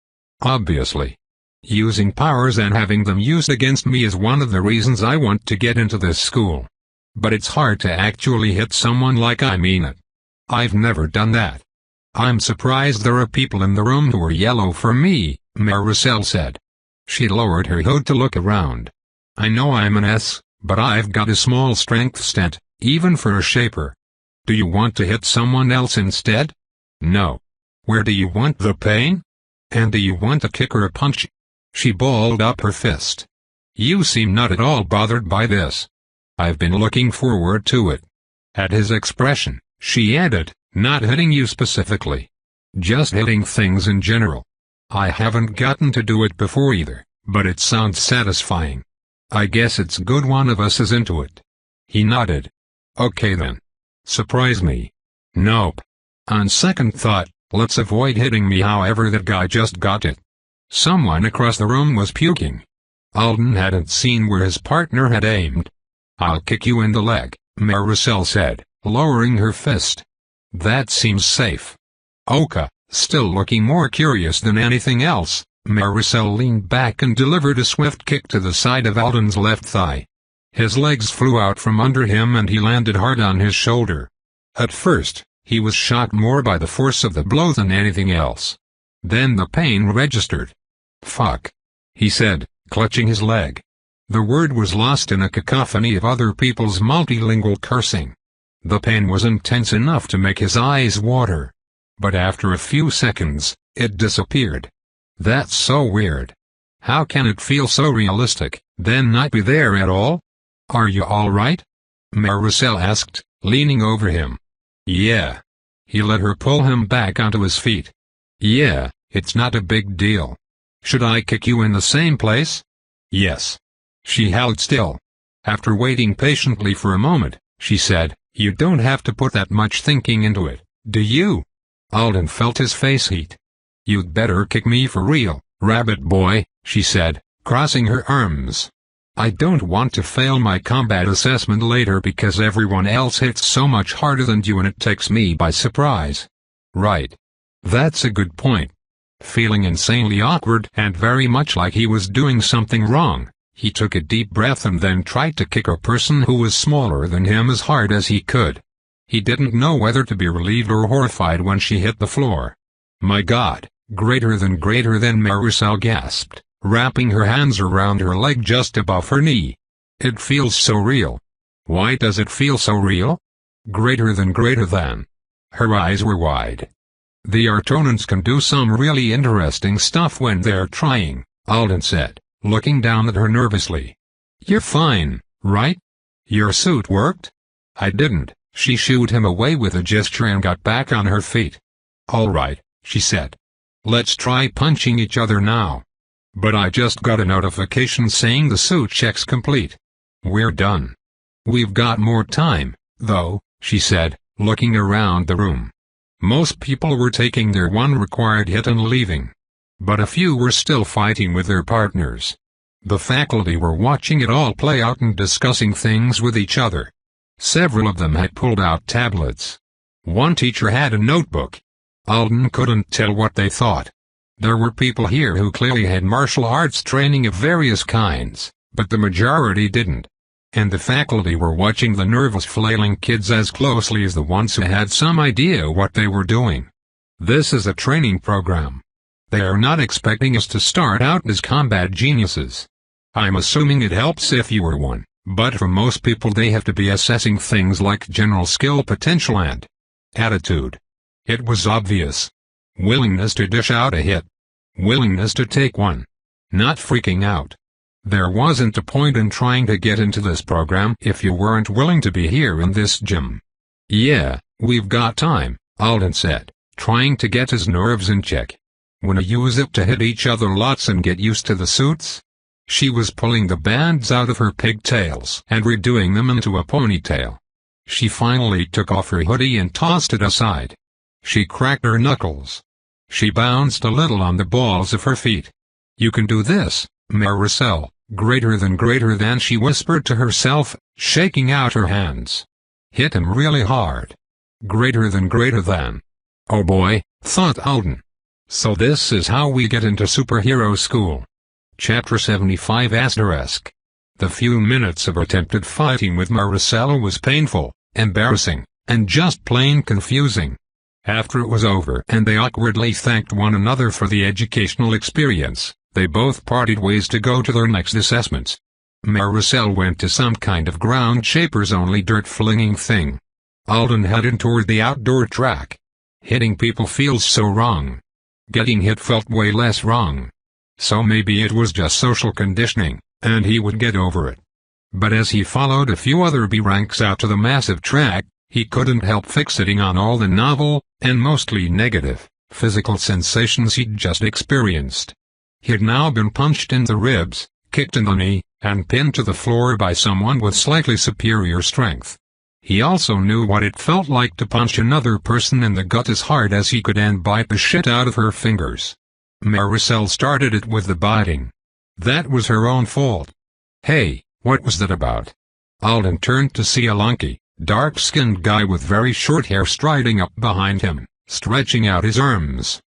Obviously. Using powers and having them used against me is one of the reasons I want to get into this school. But it's hard to actually hit someone like I mean it. I've never done that. I'm surprised there are people in the room who are yellow for me, Maricel said. She lowered her hood to look around. I know I'm an S, but I've got a small strength stat, even for a shaper. Do you want to hit someone else instead? No. Where do you want the pain? And do you want a kick or a punch? She balled up her fist. You seem not at all bothered by this. I've been looking forward to it." At his expression, she added, "Not hitting you specifically. Just hitting things in general. I haven't gotten to do it before either, but it sounds satisfying. I guess it's good one of us is into it." He nodded. "Okay then. Surprise me." "Nope. On second thought, let's avoid hitting me however that guy just got it." Someone across the room was puking. Alden hadn't seen where his partner had aimed. "I'll kick you in the leg," Maricel said, lowering her fist. "That seems safe." Oka, still looking more curious than anything else, Maricel leaned back and delivered a swift kick to the side of Alden's left thigh. His legs flew out from under him and he landed hard on his shoulder. At first, he was shocked more by the force of the blow than anything else. Then the pain registered. "Fuck," he said, clutching his leg. The word was lost in a cacophony of other people's multilingual cursing. The pain was intense enough to make his eyes water. But after a few seconds, it disappeared. That's so weird. How can it feel so realistic, then not be there at all? "Are you all right?" Maricel asked, leaning over him. "Yeah." He let her pull him back onto his feet. "Yeah, it's not a big deal. Should I kick you in the same place?" "Yes." She held still. After waiting patiently for a moment, she said, "You don't have to put that much thinking into it, do you?" Alden felt his face heat. "You'd better kick me for real, rabbit boy," she said, crossing her arms. "I don't want to fail my combat assessment later because everyone else hits so much harder than you and it takes me by surprise." "Right. That's a good point." Feeling insanely awkward and very much like he was doing something wrong, he took a deep breath and then tried to kick a person who was smaller than him as hard as he could. He didn't know whether to be relieved or horrified when she hit the floor. "My God, greater than," Maricel gasped, wrapping her hands around her leg just above her knee. "It feels so real." "Why does it feel so real?" Greater than. Her eyes were wide. "The Artonans can do some really interesting stuff when they're trying," Alden said, looking down at her nervously. "You're fine, right? Your suit worked?" "I didn't." She shooed him away with a gesture and got back on her feet. "All right," she said. "Let's try punching each other now." "But I just got a notification saying the suit check's complete." "We're done." "We've got more time, though," she said, looking around the room. Most people were taking their one required hit and leaving. But a few were still fighting with their partners. The faculty were watching it all play out and discussing things with each other. Several of them had pulled out tablets. One teacher had a notebook. Alden couldn't tell what they thought. There were people here who clearly had martial arts training of various kinds, but the majority didn't. And the faculty were watching the nervous flailing kids as closely as the ones who had some idea what they were doing. "This is a training program. They are not expecting us to start out as combat geniuses. I'm assuming it helps if you were one, but for most people they have to be assessing things like general skill potential and attitude." It was obvious. Willingness to dish out a hit. Willingness to take one. Not freaking out. There wasn't a point in trying to get into this program if you weren't willing to be here in this gym. "Yeah, we've got time," Alden said, trying to get his nerves in check. "Wanna use it to hit each other lots and get used to the suits?" She was pulling the bands out of her pigtails and redoing them into a ponytail. She finally took off her hoodie and tossed it aside. She cracked her knuckles. She bounced a little on the balls of her feet. "You can do this, Maricel, greater than," she whispered to herself, shaking out her hands. "Hit him really hard. Greater than. Oh boy," thought Alden. So this is how we get into superhero school. Chapter 75 *. The few minutes of attempted fighting with Maricel was painful, embarrassing, and just plain confusing. After it was over and they awkwardly thanked one another for the educational experience, they both parted ways to go to their next assessments. Maricel went to some kind of ground shapers only dirt flinging thing. Alden headed toward the outdoor track. Hitting people feels so wrong. Getting hit felt way less wrong. So maybe it was just social conditioning, and he would get over it. But as he followed a few other B ranks out to the massive track, he couldn't help fixating on all the novel, and mostly negative, physical sensations he'd just experienced. He'd now been punched in the ribs, kicked in the knee, and pinned to the floor by someone with slightly superior strength. He also knew what it felt like to punch another person in the gut as hard as he could and bite the shit out of her fingers. Maricel started it with the biting. That was her own fault. Hey, what was that about? Alden turned to see a lanky, dark-skinned guy with very short hair striding up behind him, stretching out his arms.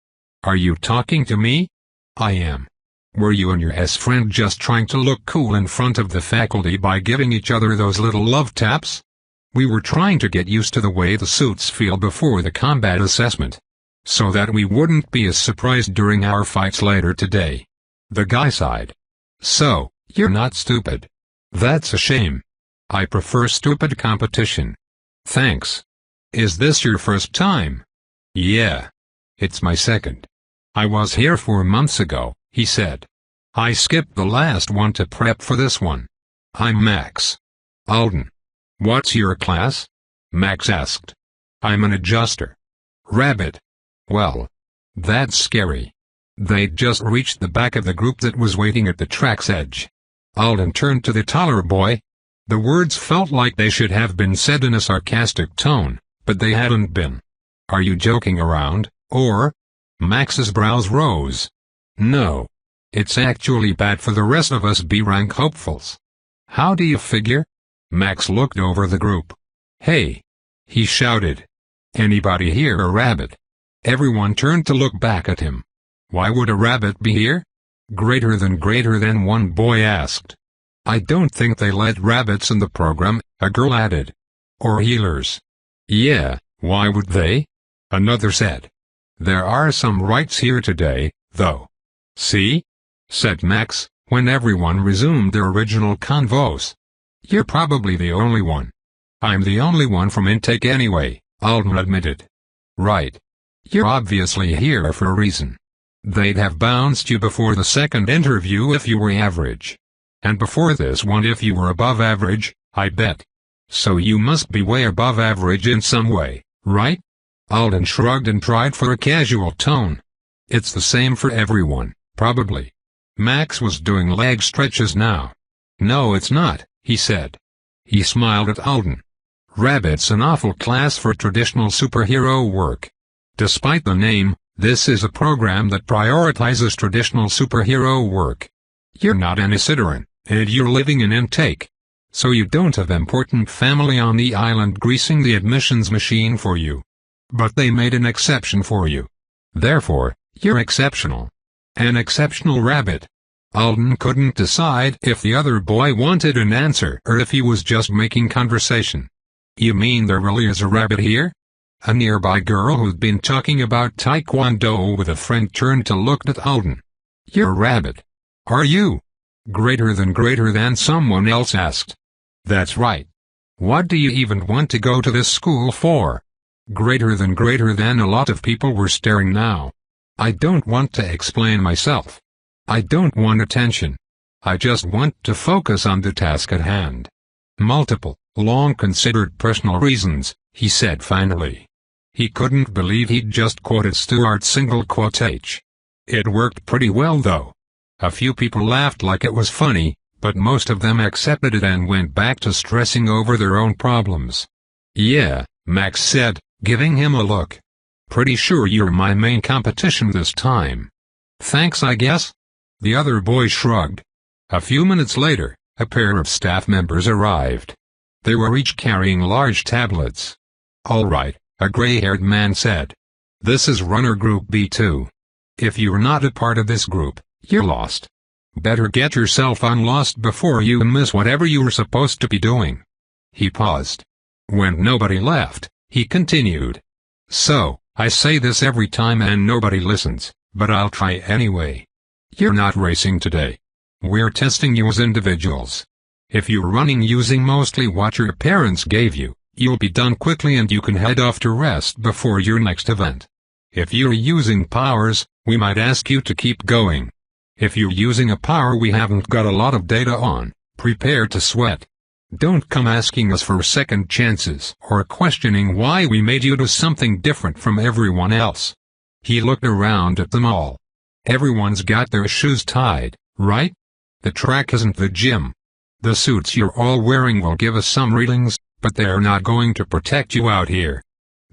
Are you talking to me? I am. Were you and your friend just trying to look cool in front of the faculty by giving each other those little love taps? We were trying to get used to the way the suits feel before the combat assessment, so that we wouldn't be as surprised during our fights later today. The guy sighed. So, you're not stupid. That's a shame. I prefer stupid competition. Thanks. Is this your first time? Yeah. It's my second. I was here 4 months ago, he said. I skipped the last one to prep for this one. I'm Max. Alden. What's your class? Max asked. I'm an adjuster. Rabbit. Well, that's scary. They'd just reached the back of the group that was waiting at the track's edge. Alden turned to the taller boy. The words felt like they should have been said in a sarcastic tone, but they hadn't been. Are you joking around, or? Max's brows rose. No. It's actually bad for the rest of us B-rank hopefuls. How do you figure? Max looked over the group. Hey! He shouted. Anybody here a rabbit? Everyone turned to look back at him. Why would a rabbit be here? Greater than one boy asked. I don't think they let rabbits in the program, a girl added. Or healers. Yeah, why would they? Another said. There are some rights here today, though. See? Said Max, when everyone resumed their original convos. You're probably the only one. I'm the only one from intake anyway, Alden admitted. Right. You're obviously here for a reason. They'd have bounced you before the second interview if you were average. And before this one if you were above average, I bet. So you must be way above average in some way, right? Alden shrugged and tried for a casual tone. It's the same for everyone, probably. Max was doing leg stretches now. No, it's not, he said. He smiled at Alden. Rabbit's an awful class for traditional superhero work. Despite the name, this is a program that prioritizes traditional superhero work. You're not an Isidoran, and you're living in intake. So you don't have important family on the island greasing the admissions machine for you. But they made an exception for you. Therefore, you're exceptional. An exceptional rabbit. Alden couldn't decide if the other boy wanted an answer or if he was just making conversation. You mean there really is a rabbit here? A nearby girl who'd been talking about Taekwondo with a friend turned to look at Alden. You're a rabbit. Are you? Greater than someone else asked. That's right. What do you even want to go to this school for? Greater than a lot of people were staring now. I don't want to explain myself. I don't want attention. I just want to focus on the task at hand. Multiple, long-considered personal reasons, he said finally. He couldn't believe he'd just quoted Stuart's single quote H. It worked pretty well though. A few people laughed like it was funny, but most of them accepted it and went back to stressing over their own problems. Yeah, Max said, giving him a look. Pretty sure you're my main competition this time. Thanks I guess? The other boy shrugged. A few minutes later, a pair of staff members arrived. They were each carrying large tablets. All right, a gray-haired man said. This is Runner Group B2. If you're not a part of this group, you're lost. Better get yourself unlost before you miss whatever you were supposed to be doing. He paused. When nobody left, he continued. So, I say this every time and nobody listens, but I'll try anyway. You're not racing today. We're testing you as individuals. If you're running using mostly what your parents gave you, you'll be done quickly and you can head off to rest before your next event. If you're using powers, we might ask you to keep going. If you're using a power we haven't got a lot of data on, prepare to sweat. Don't come asking us for second chances or questioning why we made you do something different from everyone else. He looked around at them all. Everyone's got their shoes tied, right? The track isn't the gym. The suits you're all wearing will give us some readings, but they're not going to protect you out here.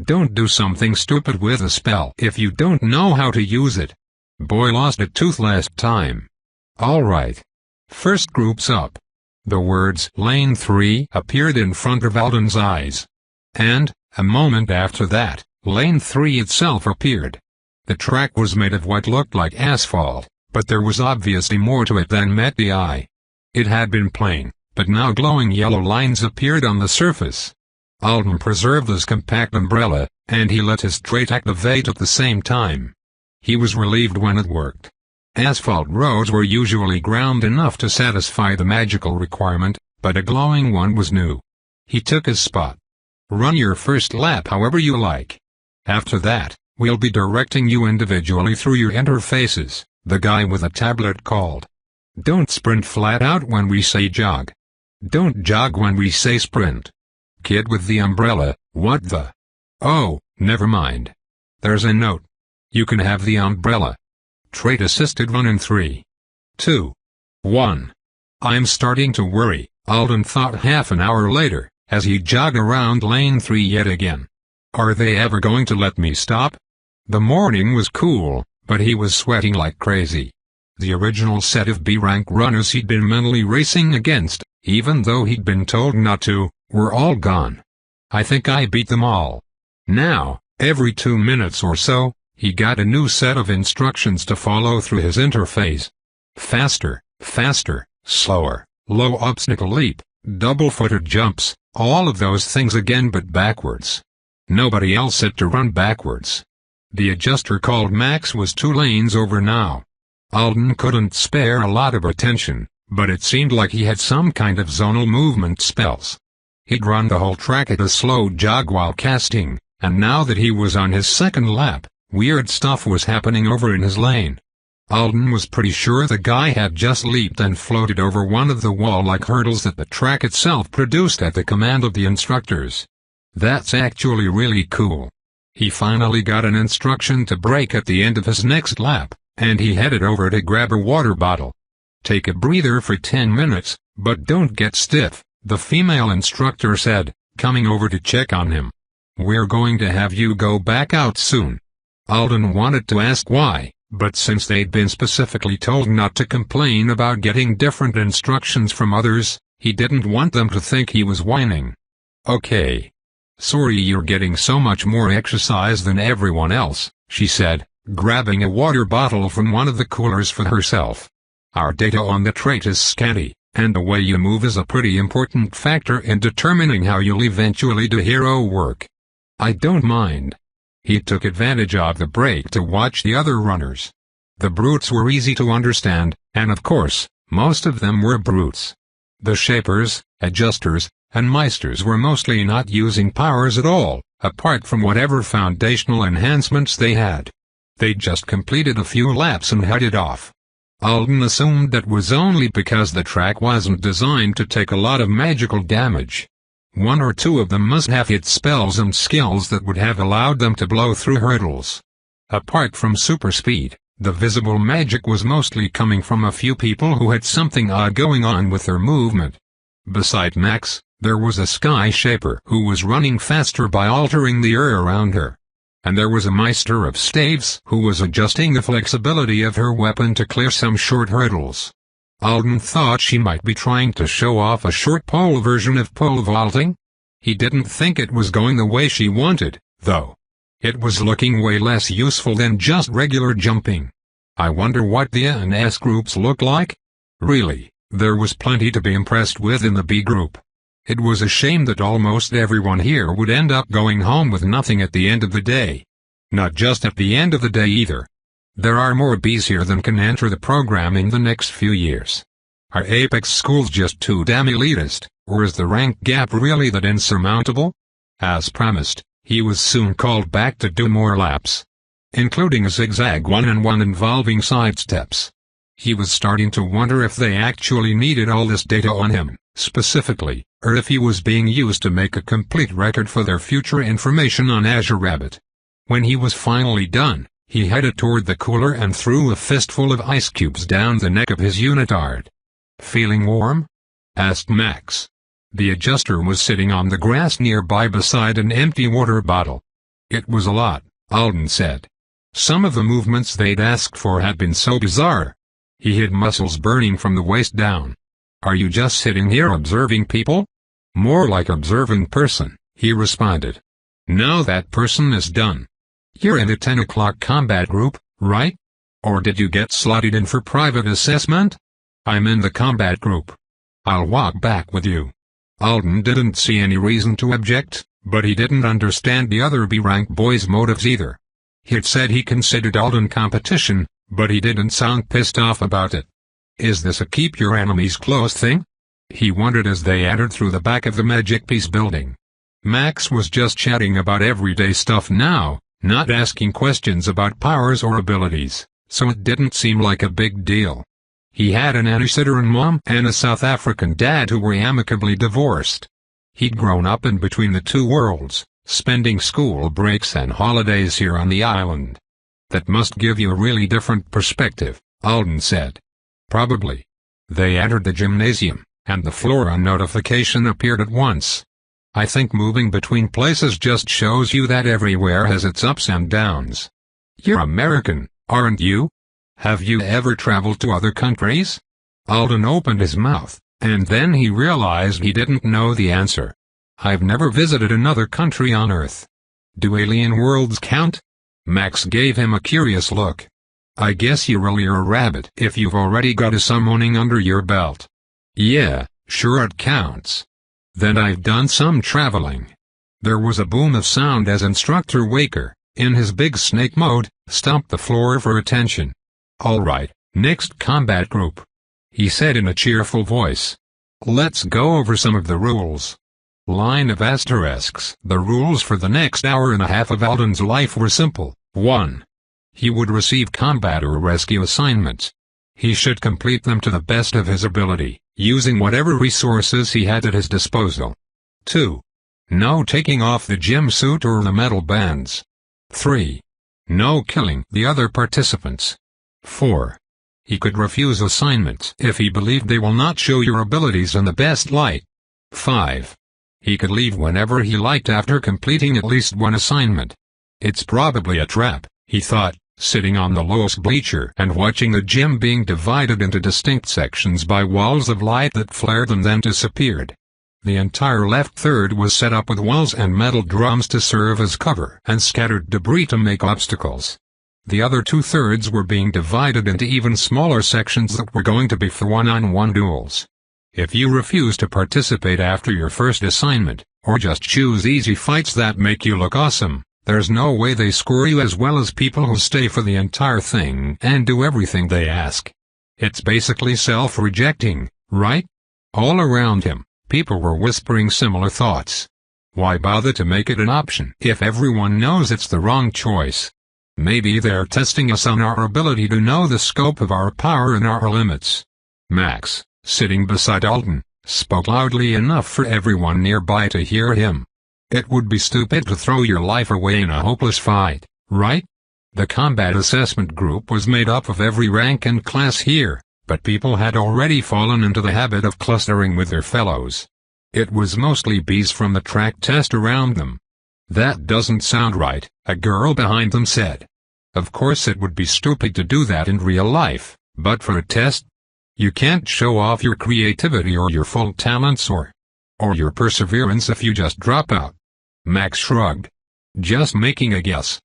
Don't do something stupid with a spell if you don't know how to use it. Boy lost a tooth last time. Alright. First group's up. The words Lane 3 appeared in front of Alden's eyes. And, a moment after that, Lane 3 itself appeared. The track was made of what looked like asphalt, but there was obviously more to it than met the eye. It had been plain, but now glowing yellow lines appeared on the surface. Alden preserved his compact umbrella, and he let his trait activate at the same time. He was relieved when it worked. Asphalt roads were usually ground enough to satisfy the magical requirement, but a glowing one was new. He took his spot. Run your first lap however you like. After that, we'll be directing you individually through your interfaces, the guy with a tablet called. Don't sprint flat out when we say jog. Don't jog when we say sprint. Kid with the umbrella, what the? Oh, never mind. There's a note. You can have the umbrella. Trait assisted run in 3, 2, 1. I'm starting to worry, Alden thought half an hour later, as he jogged around Lane 3 yet again. Are they ever going to let me stop? The morning was cool, but he was sweating like crazy. The original set of B-rank runners he'd been mentally racing against, even though he'd been told not to, were all gone. I think I beat them all. Now, every 2 minutes or so, he got a new set of instructions to follow through his interface. Faster, faster, slower, low obstacle leap, double-footed jumps, all of those things again but backwards. Nobody else had to run backwards. The adjuster called Max was 2 lanes over now. Alden couldn't spare a lot of attention, but it seemed like he had some kind of zonal movement spells. He'd run the whole track at a slow jog while casting, and now that he was on his second lap, weird stuff was happening over in his lane. Alden was pretty sure the guy had just leaped and floated over one of the wall-like hurdles that the track itself produced at the command of the instructors. That's actually really cool. He finally got an instruction to brake at the end of his next lap, and he headed over to grab a water bottle. Take a breather for 10 minutes, but don't get stiff, the female instructor said, coming over to check on him. We're going to have you go back out soon. Alden wanted to ask why, but since they'd been specifically told not to complain about getting different instructions from others, he didn't want them to think he was whining. Okay. Sorry you're getting so much more exercise than everyone else, she said, grabbing a water bottle from one of the coolers for herself. Our data on the trait is scanty, and the way you move is a pretty important factor in determining how you'll eventually do hero work. I don't mind. He took advantage of the break to watch the other runners. The brutes were easy to understand, and of course, most of them were brutes. The shapers, adjusters, and meisters were mostly not using powers at all, apart from whatever foundational enhancements they had. They'd just completed a few laps and headed off. Alden assumed that was only because the track wasn't designed to take a lot of magical damage. 1 or 2 of them must have hit spells and skills that would have allowed them to blow through hurdles. Apart from super speed, the visible magic was mostly coming from a few people who had something odd going on with their movement. Beside Max, there was a sky shaper who was running faster by altering the air around her. And there was a meister of staves who was adjusting the flexibility of her weapon to clear some short hurdles. Alden thought she might be trying to show off a short pole version of pole vaulting. He didn't think it was going the way she wanted, though. It was looking way less useful than just regular jumping. I wonder what the A and S groups look like? Really, there was plenty to be impressed with in the B group. It was a shame that almost everyone here would end up going home with nothing at the end of the day. Not just at the end of the day either. There are more Bs here than can enter the program in the next few years. Are Apex schools just too damn elitist, or is the rank gap really that insurmountable? As promised, he was soon called back to do more laps, including a zigzag one-on-one involving sidesteps. He was starting to wonder if they actually needed all this data on him, specifically, or if he was being used to make a complete record for their future information on Azure Rabbit. When he was finally done, he headed toward the cooler and threw a fistful of ice cubes down the neck of his unitard. "Feeling warm?" asked Max. The adjuster was sitting on the grass nearby beside an empty water bottle. "It was a lot," Alden said. Some of the movements they'd asked for had been so bizarre. He had muscles burning from the waist down. "Are you just sitting here observing people?" "More like observing person," he responded. "Now that person is done. You're in a 10 o'clock combat group, right? Or did you get slotted in for private assessment?" "I'm in the combat group. I'll walk back with you." Alden didn't see any reason to object, but he didn't understand the other B-rank boy's motives either. He'd said he considered Alden competition, but he didn't sound pissed off about it. "Is this a keep your enemies close thing?" he wondered as they entered through the back of the Magic Piece building. Max was just chatting about everyday stuff now, not asking questions about powers or abilities, so it didn't seem like a big deal. He had an Anish-Sidran mom and a South African dad who were amicably divorced. He'd grown up in between the two worlds, spending school breaks and holidays here on the island. "That must give you a really different perspective," Alden said. "Probably." They entered the gymnasium, and the Flora notification appeared at once. "I think moving between places just shows you that everywhere has its ups and downs. You're American, aren't you? Have you ever traveled to other countries?" Alden opened his mouth, and then he realized he didn't know the answer. "I've never visited another country on Earth." "Do alien worlds count?" Max gave him a curious look. "I guess you're really a rabbit if you've already got a summoning under your belt." "Yeah, sure it counts. Then I've done some traveling." There was a boom of sound as Instructor Waker, in his big snake mode, stomped the floor for attention. "All right, next combat group," he said in a cheerful voice. "Let's go over some of the rules." Line of asterisks. The rules for the next hour and a half of Alden's life were simple. 1. He would receive combat or rescue assignments. He should complete them to the best of his ability, using whatever resources he had at his disposal. 2. No taking off the gym suit or the metal bands. 3. No killing the other participants. 4. He could refuse assignments if he believed they will not show your abilities in the best light. 5. He could leave whenever he liked after completing at least one assignment. "It's probably a trap," he thought, sitting on the lowest bleacher and watching the gym being divided into distinct sections by walls of light that flared and then disappeared. The entire left third was set up with walls and metal drums to serve as cover and scattered debris to make obstacles. The other 2/3 were being divided into even smaller sections that were going to be for one-on-one duels. If you refuse to participate after your first assignment, or just choose easy fights that make you look awesome, there's no way they score you as well as people who stay for the entire thing and do everything they ask. It's basically self-rejecting, right? All around him, people were whispering similar thoughts. Why bother to make it an option if everyone knows it's the wrong choice? Maybe they're testing us on our ability to know the scope of our power and our limits. Max, sitting beside Alden, spoke loudly enough for everyone nearby to hear him. "It would be stupid to throw your life away in a hopeless fight, right?" The combat assessment group was made up of every rank and class here, but people had already fallen into the habit of clustering with their fellows. It was mostly bees from the track test around them. "That doesn't sound right," a girl behind them said. "Of course it would be stupid to do that in real life, but for a test? You can't show off your creativity or your full talents or your perseverance if you just drop out." Max shrugged. "Just making a guess."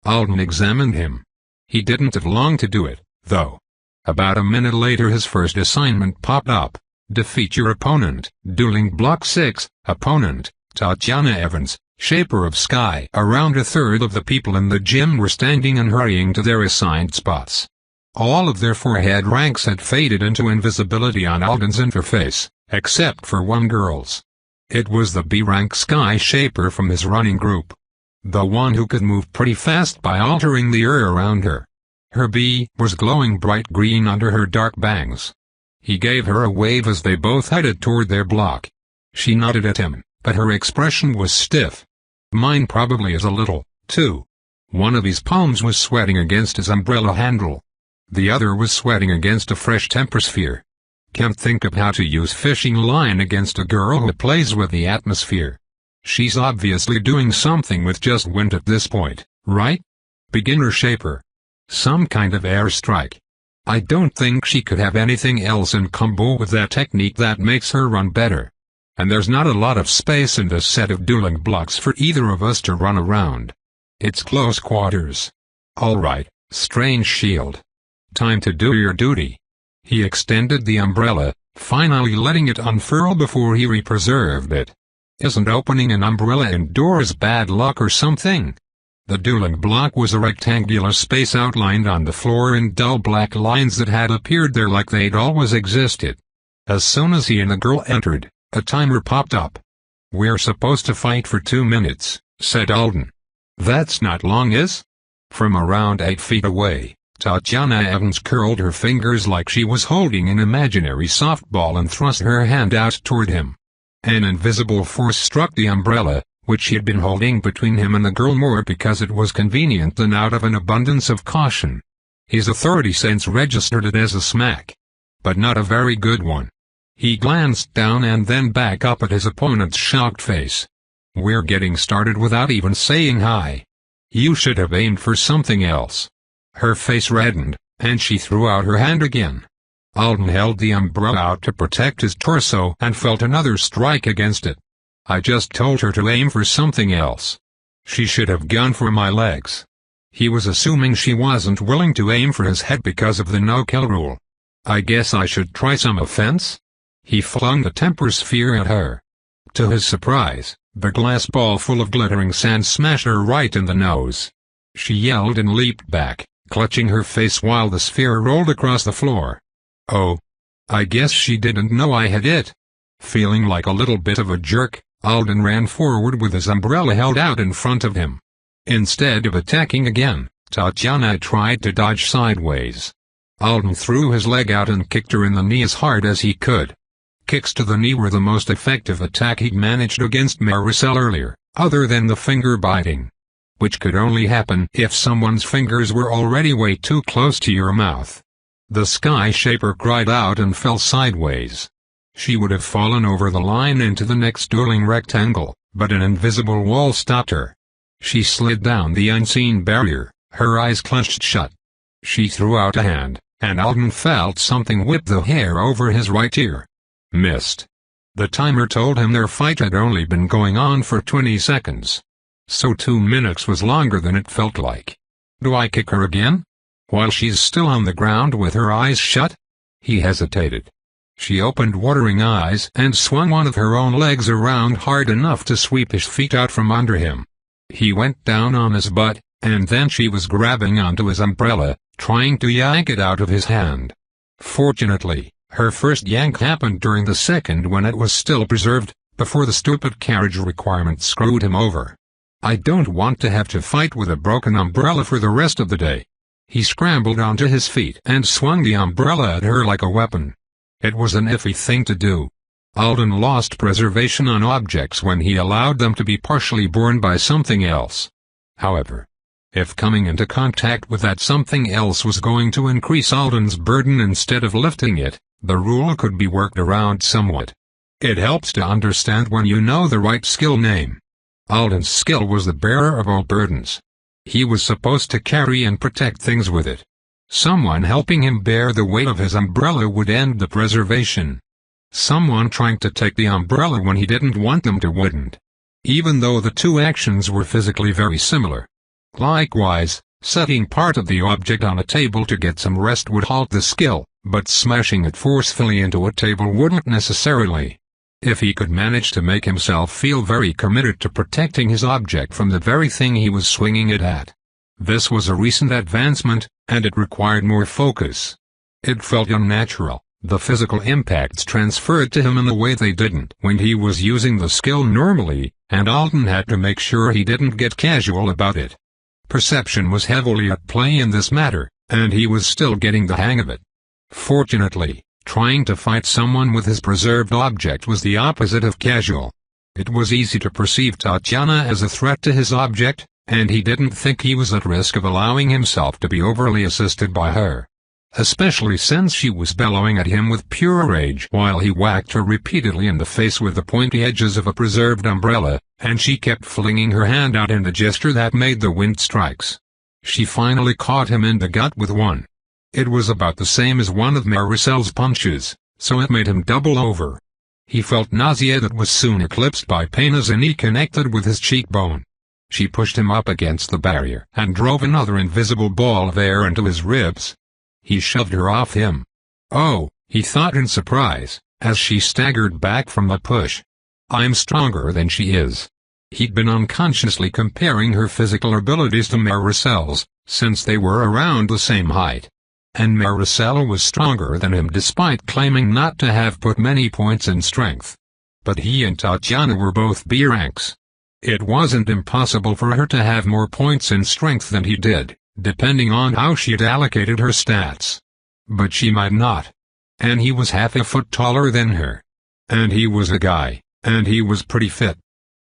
Alden examined him. He didn't have long to do it, though. About a minute later his first assignment popped up. "Defeat your opponent, dueling block 6, opponent, Tatiana Evans, Shaper of Sky." Around a third of the people in the gym were standing and hurrying to their assigned spots. All of their forehead ranks had faded into invisibility on Alden's interface, except for one girl's. It was the B-rank Sky Shaper from his running group. The one who could move pretty fast by altering the air around her. Her bee was glowing bright green under her dark bangs. He gave her a wave as they both headed toward their block. She nodded at him, but her expression was stiff. Mine probably is a little, too. One of his palms was sweating against his umbrella handle. The other was sweating against a fresh temper sphere. Can't think of how to use fishing line against a girl who plays with the atmosphere. She's obviously doing something with just wind at this point, right? Beginner shaper. Some kind of airstrike. I don't think she could have anything else in combo with that technique that makes her run better. And there's not a lot of space in this set of dueling blocks for either of us to run around. It's close quarters. Alright, strange shield. Time to do your duty. He extended the umbrella, finally letting it unfurl before he represerved it. Isn't opening an umbrella indoors bad luck or something? The dueling block was a rectangular space outlined on the floor in dull black lines that had appeared there like they'd always existed. As soon as he and the girl entered, a timer popped up. "We're supposed to fight for 2 minutes, said Alden. "That's not long, is?" From around 8 feet away, Tatiana Evans curled her fingers like she was holding an imaginary softball and thrust her hand out toward him. An invisible force struck the umbrella, which he had been holding between him and the girl more because it was convenient than out of an abundance of caution. His authority sense registered it as a smack. But not a very good one. He glanced down and then back up at his opponent's shocked face. "We're getting started without even saying hi. You should have aimed for something else." Her face reddened, and she threw out her hand again. Alden held the umbrella out to protect his torso and felt another strike against it. "I just told her to aim for something else. She should have gone for my legs." He was assuming she wasn't willing to aim for his head because of the no-kill rule. "I guess I should try some offense?" He flung the temper sphere at her. To his surprise, the glass ball full of glittering sand smashed her right in the nose. She yelled and leaped back, clutching her face while the sphere rolled across the floor. "Oh. I guess she didn't know I had it." Feeling like a little bit of a jerk, Alden ran forward with his umbrella held out in front of him. Instead of attacking again, Tatiana tried to dodge sideways. Alden threw his leg out and kicked her in the knee as hard as he could. Kicks to the knee were the most effective attack he'd managed against Maricel earlier, other than the finger biting. Which could only happen if someone's fingers were already way too close to your mouth. The Sky Shaper cried out and fell sideways. She would have fallen over the line into the next dueling rectangle, but an invisible wall stopped her. She slid down the unseen barrier, her eyes clenched shut. She threw out a hand, and Alden felt something whip the hair over his right ear. Missed. The timer told him their fight had only been going on for 20 seconds. So 2 minutes was longer than it felt like. "Do I kick her again? While she's still on the ground with her eyes shut?" He hesitated. She opened watering eyes and swung one of her own legs around hard enough to sweep his feet out from under him. He went down on his butt, and then she was grabbing onto his umbrella, trying to yank it out of his hand. Fortunately, her first yank happened during the second when it was still preserved, before the stupid carriage requirement screwed him over. "I don't want to have to fight with a broken umbrella for the rest of the day." He scrambled onto his feet and swung the umbrella at her like a weapon. It was an iffy thing to do. Alden lost preservation on objects when he allowed them to be partially borne by something else. However, if coming into contact with that something else was going to increase Alden's burden instead of lifting it, the rule could be worked around somewhat. It helps to understand when you know the right skill name. Alden's skill was the bearer of all burdens. He was supposed to carry and protect things with it. Someone helping him bear the weight of his umbrella would end the preservation. Someone trying to take the umbrella when he didn't want them to wouldn't. Even though the two actions were physically very similar. Likewise, setting part of the object on a table to get some rest would halt the skill, but smashing it forcefully into a table wouldn't necessarily. If he could manage to make himself feel very committed to protecting his object from the very thing he was swinging it at. This was a recent advancement, and it required more focus. It felt unnatural. The physical impacts transferred to him in a way they didn't when he was using the skill normally, and Alden had to make sure he didn't get casual about it. Perception was heavily at play in this matter, and he was still getting the hang of it. Fortunately, trying to fight someone with his preserved object was the opposite of casual. It was easy to perceive Tatiana as a threat to his object, and he didn't think he was at risk of allowing himself to be overly assisted by her. Especially since she was bellowing at him with pure rage while he whacked her repeatedly in the face with the pointy edges of a preserved umbrella, and she kept flinging her hand out in the gesture that made the wind strikes. She finally caught him in the gut with one. It was about the same as one of Maricel's punches, so it made him double over. He felt nausea that was soon eclipsed by pain as a knee connected with his cheekbone. She pushed him up against the barrier and drove another invisible ball of air into his ribs. He shoved her off him. Oh, he thought in surprise, as she staggered back from the push. I'm stronger than she is. He'd been unconsciously comparing her physical abilities to Maricel's, since they were around the same height. And Maricel was stronger than him despite claiming not to have put many points in strength. But he and Tatiana were both B ranks. It wasn't impossible for her to have more points in strength than he did, depending on how she'd allocated her stats. But she might not. And he was half a foot taller than her. And he was a guy, and he was pretty fit.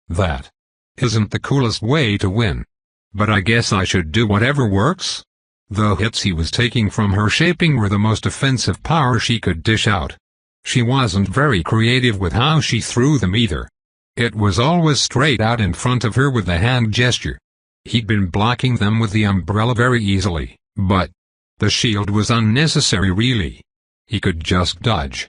That isn't the coolest way to win. But I guess I should do whatever works? The hits he was taking from her shaping were the most offensive power she could dish out. She wasn't very creative with how she threw them either. It was always straight out in front of her with a hand gesture. He'd been blocking them with the umbrella very easily, but the shield was unnecessary really. He could just dodge.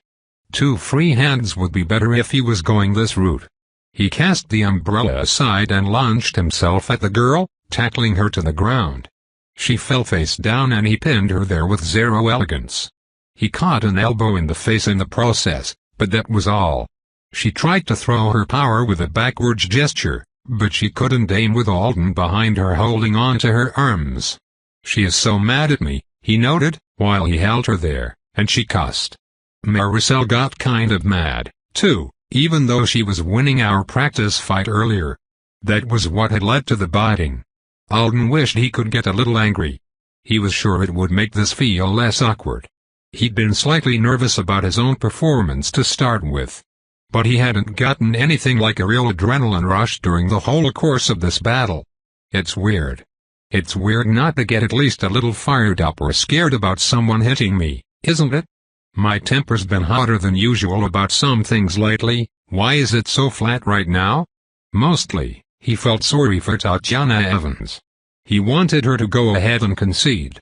2 free hands would be better if he was going this route. He cast the umbrella aside and launched himself at the girl, tackling her to the ground. She fell face down and he pinned her there with zero elegance. He caught an elbow in the face in the process, but that was all. She tried to throw her power with a backwards gesture, but she couldn't aim with Alden behind her holding on to her arms. She is so mad at me, he noted, while he held her there, and she cussed. Maricel got kind of mad, too, even though she was winning our practice fight earlier. That was what had led to the biting. Alden wished he could get a little angry. He was sure it would make this feel less awkward. He'd been slightly nervous about his own performance to start with. But he hadn't gotten anything like a real adrenaline rush during the whole course of this battle. It's weird. It's weird not to get at least a little fired up or scared about someone hitting me, isn't it? My temper's been hotter than usual about some things lately. Why is it so flat right now? Mostly, he felt sorry for Tatiana Evans. He wanted her to go ahead and concede.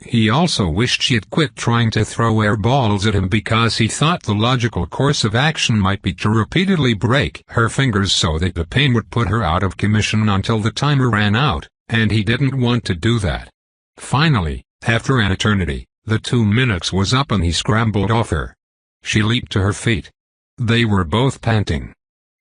He also wished she had quit trying to throw air balls at him because he thought the logical course of action might be to repeatedly break her fingers so that the pain would put her out of commission until the timer ran out, and he didn't want to do that. Finally, after an eternity, the 2 minutes was up and he scrambled off her. She leaped to her feet. They were both panting.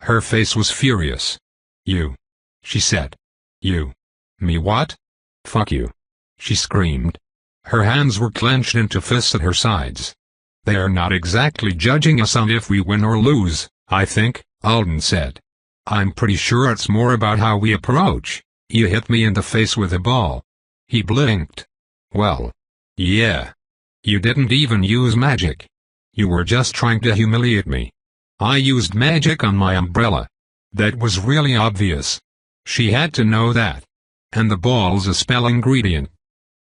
Her face was furious. "You," she said. "You. Me what? Fuck you," she screamed. Her hands were clenched into fists at her sides. "They're not exactly judging us on if we win or lose, I think," Alden said. "I'm pretty sure it's more about how we approach. You hit me in the face with a ball." He blinked. "Well, yeah. You didn't even use magic. You were just trying to humiliate me. I used magic on my umbrella. That was really obvious. She had to know that. And the ball's a spell ingredient.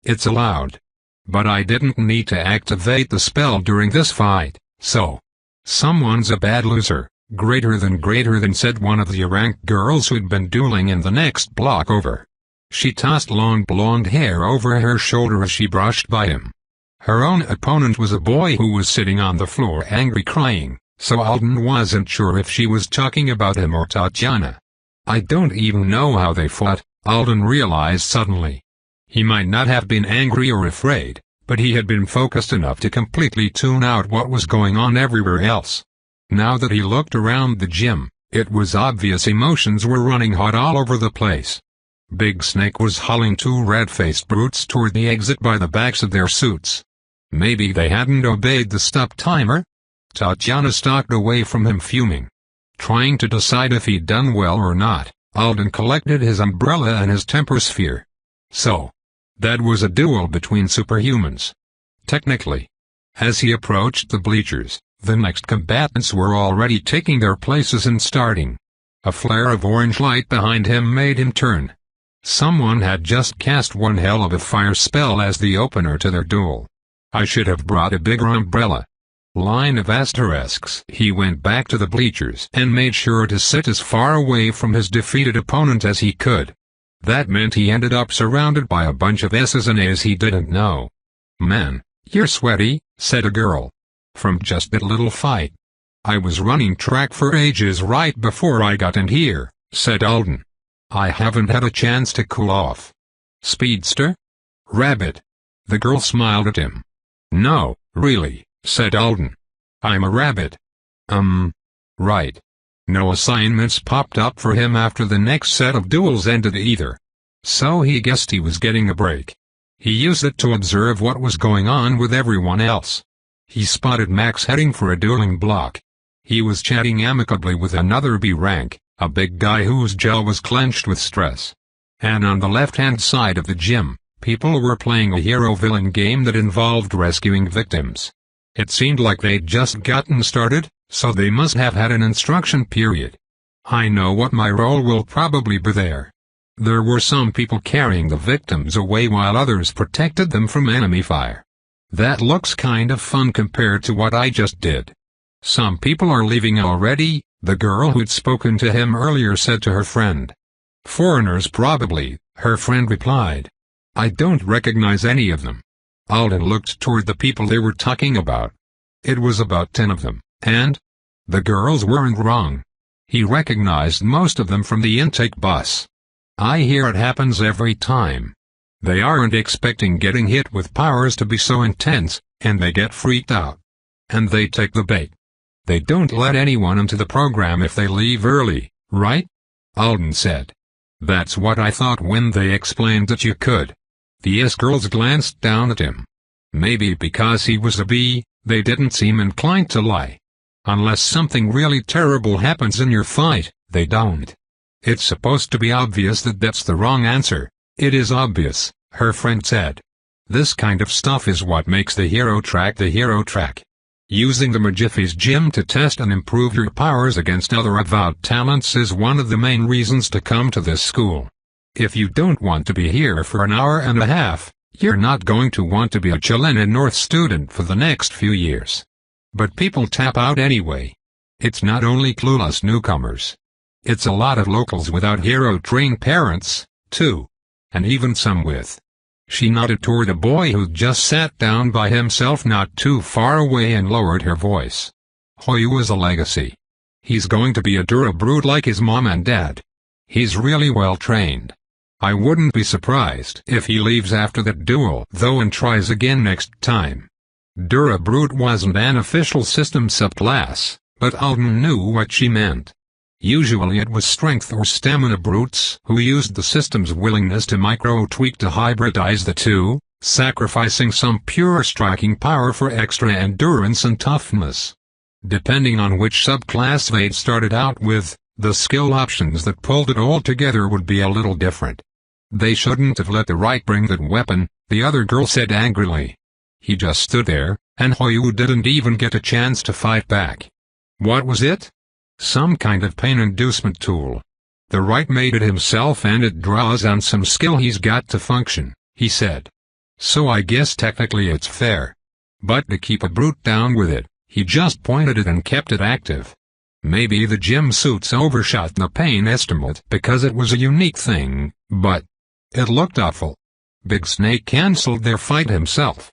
It's allowed. But I didn't need to activate the spell during this fight, so. Someone's a bad loser, greater than said one of the ranked girls who'd been dueling in the next block over. She tossed long blonde hair over her shoulder as she brushed by him. Her own opponent was a boy who was sitting on the floor angry crying, so Alden wasn't sure if she was talking about him or Tatiana. I don't even know how they fought, Alden realized suddenly. He might not have been angry or afraid, but he had been focused enough to completely tune out what was going on everywhere else. Now that he looked around the gym, it was obvious emotions were running hot all over the place. Big Snake was hauling 2 red-faced brutes toward the exit by the backs of their suits. Maybe they hadn't obeyed the stop timer? Tatiana stalked away from him fuming. Trying to decide if he'd done well or not, Alden collected his umbrella and his temper sphere. So, That was a duel between superhumans. Technically. As he approached the bleachers, the next combatants were already taking their places and starting. A flare of orange light behind him made him turn. Someone had just cast one hell of a fire spell as the opener to their duel. I should have brought a bigger umbrella. Line of asterisks. He went back to the bleachers and made sure to sit as far away from his defeated opponent as he could. That meant he ended up surrounded by a bunch of S's and A's he didn't know. "Man, you're sweaty," said a girl. "From just that little fight." "I was running track for ages right before I got in here," said Alden. "I haven't had a chance to cool off." "Speedster?" "Rabbit." The girl smiled at him. "No, really," said Alden. "I'm a rabbit." Right. No assignments popped up for him after the next set of duels ended either. So he guessed he was getting a break. He used it to observe what was going on with everyone else. He spotted Max heading for a dueling block. He was chatting amicably with another B rank, a big guy whose jaw was clenched with stress. And on the left-hand side of the gym, people were playing a hero-villain game that involved rescuing victims. It seemed like they'd just gotten started, so they must have had an instruction period. I know what my role will probably be there. There were some people carrying the victims away while others protected them from enemy fire. That looks kind of fun compared to what I just did. "Some people are leaving already," the girl who'd spoken to him earlier said to her friend. "Foreigners probably," her friend replied. "I don't recognize any of them." Alden looked toward the people they were talking about. It was about 10 of them, and the girls weren't wrong. He recognized most of them from the intake bus. I hear it happens every time. They aren't expecting getting hit with powers to be so intense, and they get freaked out. And they take the bait. They don't let anyone into the program if they leave early, right? Alden said. That's what I thought when they explained that you could. The S-girls glanced down at him. Maybe because he was a B, they didn't seem inclined to lie. Unless something really terrible happens in your fight, they don't. It's supposed to be obvious that that's the wrong answer. It is obvious, her friend said. This kind of stuff is what makes the hero track the hero track. Using the Magiffi's gym to test and improve your powers against other avowed talents is one of the main reasons to come to this school. If you don't want to be here for an hour and a half, you're not going to want to be a Chilean North student for the next few years. But people tap out anyway. It's not only clueless newcomers. It's a lot of locals without hero-trained parents, too. And even some with. She nodded toward a boy who just sat down by himself not too far away and lowered her voice. Hoyu is a legacy. He's going to be a Dura Brute like his mom and dad. He's really well trained. I wouldn't be surprised if he leaves after that duel though and tries again next time. Dura Brute wasn't an official system subclass, but Alden knew what she meant. Usually it was strength or stamina brutes who used the system's willingness to micro-tweak to hybridize the two, sacrificing some pure striking power for extra endurance and toughness. Depending on which subclass they'd started out with, the skill options that pulled it all together would be a little different. They shouldn't have let the right bring that weapon, the other girl said angrily. He just stood there, and Hoyu didn't even get a chance to fight back. What was it? Some kind of pain inducement tool. The right made it himself and it draws on some skill he's got to function, he said. So I guess technically it's fair. But to keep a brute down with it, he just pointed it and kept it active. Maybe the gym suits overshot the pain estimate because it was a unique thing, but it looked awful. Big Snake cancelled their fight himself.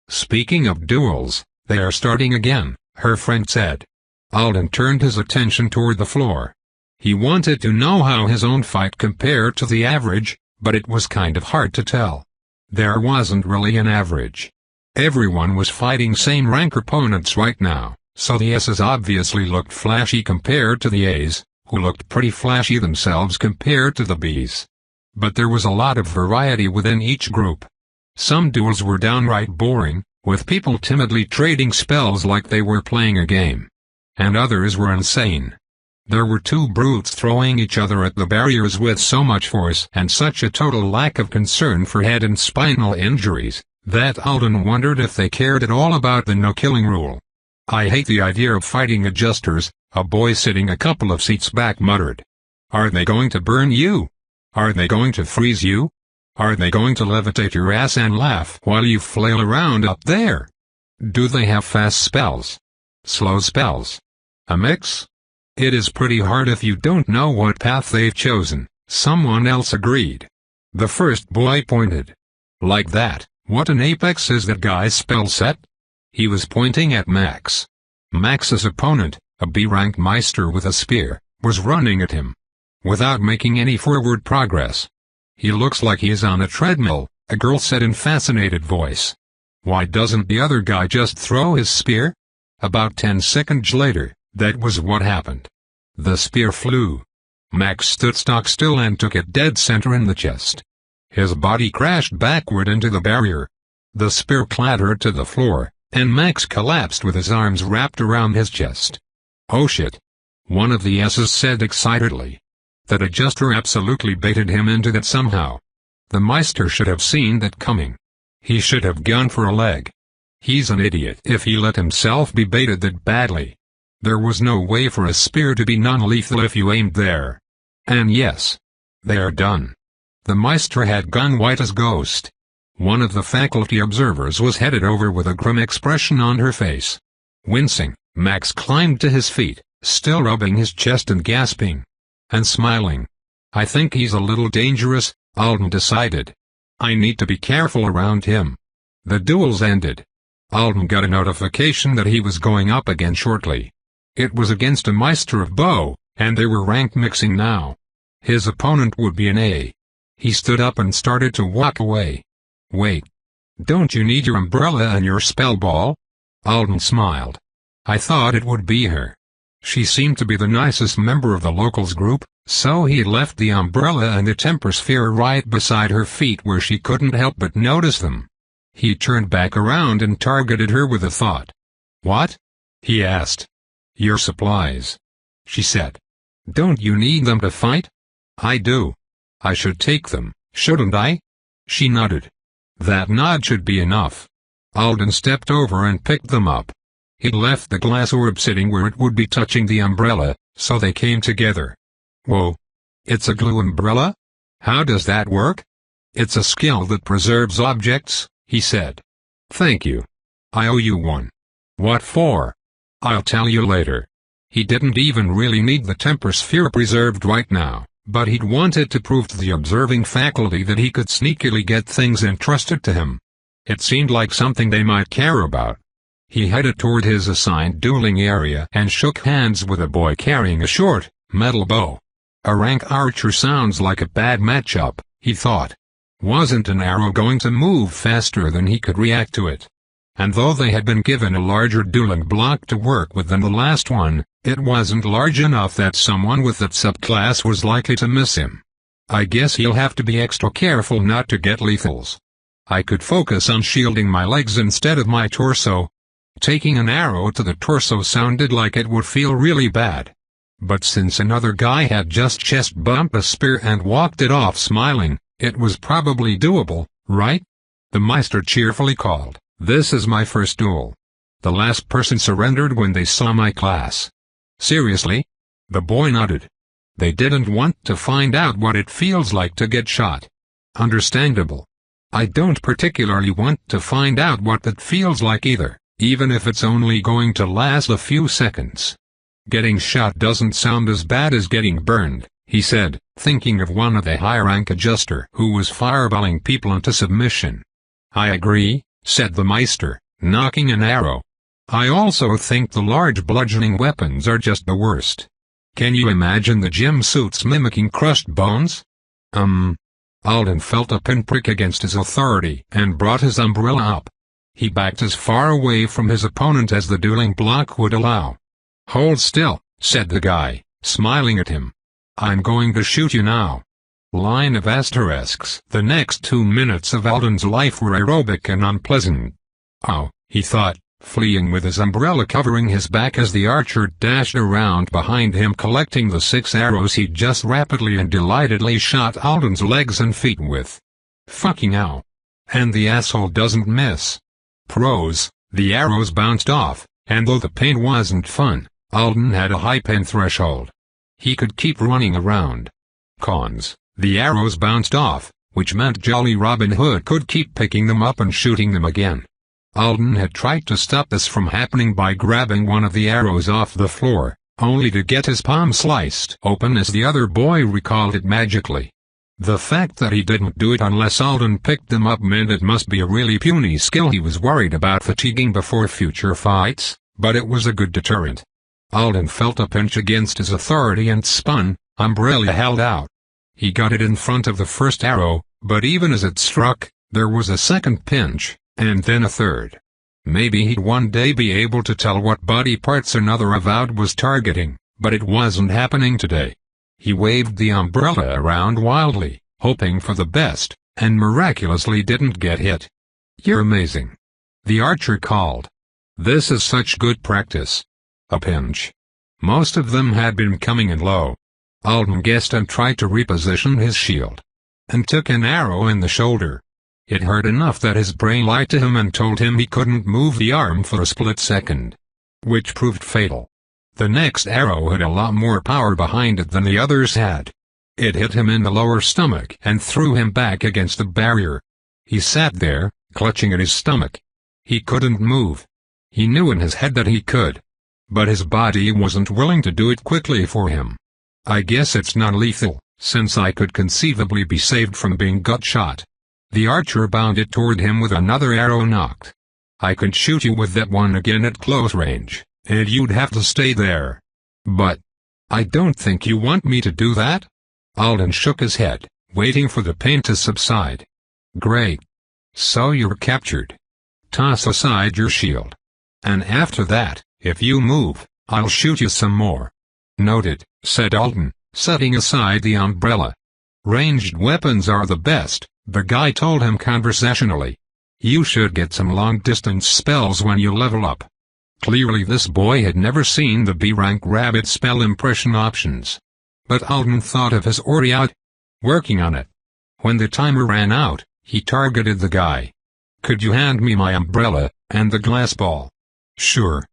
Speaking of duels, they are starting again, her friend said. Alden turned his attention toward the floor. He wanted to know how his own fight compared to the average, but it was kind of hard to tell. There wasn't really an average. Everyone was fighting same rank opponents right now, so the S's obviously looked flashy compared to the A's, who looked pretty flashy themselves compared to the B's. But there was a lot of variety within each group. Some duels were downright boring, with people timidly trading spells like they were playing a game. And others were insane. There were two brutes throwing each other at the barriers with so much force and such a total lack of concern for head and spinal injuries, that Alden wondered if they cared at all about the no-killing rule. "I hate the idea of fighting adjusters," a boy sitting a couple of seats back muttered. "Are they going to burn you? Are they going to freeze you? Are they going to levitate your ass and laugh while you flail around up there? Do they have fast spells? Slow spells? A mix? It is pretty hard if you don't know what path they've chosen," someone else agreed. The first boy pointed. "Like that, what an apex is that guy's spell set?" He was pointing at Max. Max's opponent, a B-rank Meister with a spear, was running at him. Without making any forward progress. "He looks like he is on a treadmill," a girl said in fascinated voice. "Why doesn't the other guy just throw his spear?" About 10 seconds later, that was what happened. The spear flew. Max stood stock still and took it dead center in the chest. His body crashed backward into the barrier. The spear clattered to the floor, and Max collapsed with his arms wrapped around his chest. "Oh shit," one of the S's said excitedly. That adjuster absolutely baited him into that somehow. The Meister should have seen that coming. He should have gone for a leg. He's an idiot if he let himself be baited that badly. There was no way for a spear to be non-lethal if you aimed there. And yes, they are done. The Meister had gone white as ghost. One of the faculty observers was headed over with a grim expression on her face. Wincing, Max climbed to his feet, still rubbing his chest and gasping. And smiling. "I think he's a little dangerous," Alden decided. "I need to be careful around him." The duels ended. Alden got a notification that he was going up again shortly. It was against a Meister of Bow, and they were rank mixing now. His opponent would be an A. He stood up and started to walk away. "Wait. Don't you need your umbrella and your spell ball?" Alden smiled. "I thought it would be her. She seemed to be the nicest member of the locals group, so he left the umbrella and the temper sphere right beside her feet where she couldn't help but notice them." He turned back around and targeted her with a thought. "What?" he asked. "Your supplies," she said. "Don't you need them to fight?" "I do. I should take them, shouldn't I?" She nodded. That nod should be enough. Alden stepped over and picked them up. He left the glass orb sitting where it would be touching the umbrella, so they came together. "Whoa. It's a glue umbrella? How does that work?" "It's a skill that preserves objects," he said. "Thank you. I owe you one." "What for?" "I'll tell you later." He didn't even really need the temper sphere preserved right now, but he'd wanted to prove to the observing faculty that he could sneakily get things entrusted to him. It seemed like something they might care about. He headed toward his assigned dueling area and shook hands with a boy carrying a short, metal bow. A rank archer sounds like a bad matchup, he thought. Wasn't an arrow going to move faster than he could react to it? And though they had been given a larger dueling block to work with than the last one, it wasn't large enough that someone with that subclass was likely to miss him. "I guess he'll have to be extra careful not to get lethals. I could focus on shielding my legs instead of my torso." Taking an arrow to the torso sounded like it would feel really bad. But since another guy had just chest bumped a spear and walked it off smiling, it was probably doable, right? The Meister cheerfully called, "This is my first duel. The last person surrendered when they saw my class." "Seriously?" The boy nodded. They didn't want to find out what it feels like to get shot. Understandable. I don't particularly want to find out what that feels like either, even if it's only going to last a few seconds. Getting shot doesn't sound as bad as getting burned, he said, thinking of one of the high-rank adjuster who was fireballing people into submission. "I agree," said the Meister, knocking an arrow. "I also think the large bludgeoning weapons are just the worst. Can you imagine the gym suits mimicking crushed bones?" Alden felt a pinprick against his authority and brought his umbrella up. He backed as far away from his opponent as the dueling block would allow. "Hold still," said the guy, smiling at him. "I'm going to shoot you now." Line of asterisks. The next 2 minutes of Alden's life were aerobic and unpleasant. "Oh," he thought, fleeing with his umbrella covering his back as the archer dashed around behind him collecting the 6 arrows he just rapidly and delightedly shot Alden's legs and feet with. Fucking ow. And the asshole doesn't miss. Pros, the arrows bounced off, and though the pain wasn't fun, Alden had a high pain threshold. He could keep running around. Cons, the arrows bounced off, which meant Jolly Robin Hood could keep picking them up and shooting them again. Alden had tried to stop this from happening by grabbing one of the arrows off the floor, only to get his palm sliced open as the other boy recalled it magically. The fact that he didn't do it unless Alden picked them up meant it must be a really puny skill he was worried about fatiguing before future fights, but it was a good deterrent. Alden felt a pinch against his authority and spun, umbrella held out. He got it in front of the first arrow, but even as it struck, there was a second pinch, and then a third. Maybe he'd one day be able to tell what body parts another avowed was targeting, but it wasn't happening today. He waved the umbrella around wildly, hoping for the best, and miraculously didn't get hit. "You're amazing," the archer called. "This is such good practice." A pinch. Most of them had been coming in low. Alden guessed and tried to reposition his shield, and took an arrow in the shoulder. It hurt enough that his brain lied to him and told him he couldn't move the arm for a split second, which proved fatal. The next arrow had a lot more power behind it than the others had. It hit him in the lower stomach and threw him back against the barrier. He sat there, clutching at his stomach. He couldn't move. He knew in his head that he could, but his body wasn't willing to do it quickly for him. "I guess it's not lethal, since I could conceivably be saved from being gut-shot." The archer bounded toward him with another arrow nocked. "I could shoot you with that one again at close range, and you'd have to stay there. But I don't think you want me to do that?" Alden shook his head, waiting for the pain to subside. "Great. So you're captured. Toss aside your shield. And after that, if you move, I'll shoot you some more." "Noted," said Alden, setting aside the umbrella. "Ranged weapons are the best," the guy told him conversationally. "You should get some long-distance spells when you level up." Clearly this boy had never seen the B-rank rabbit spell impression options. But Alden thought of his already out. Working on it. When the timer ran out, he targeted the guy. "Could you hand me my umbrella, and the glass ball?" "Sure."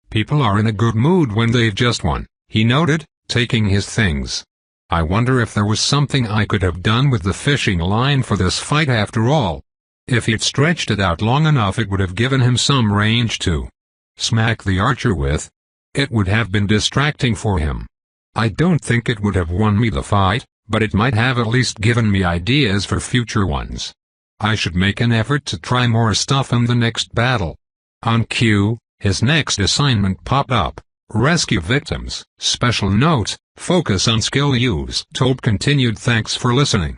"People are in a good mood when they've just won," he noted, taking his things. "I wonder if there was something I could have done with the fishing line for this fight after all. If he'd stretched it out long enough it would have given him some range to smack the archer with. It would have been distracting for him. I don't think it would have won me the fight, but it might have at least given me ideas for future ones. I should make an effort to try more stuff in the next battle." On cue, his next assignment popped up. Rescue victims. Special note, focus on skill use. Told continued. Thanks for listening.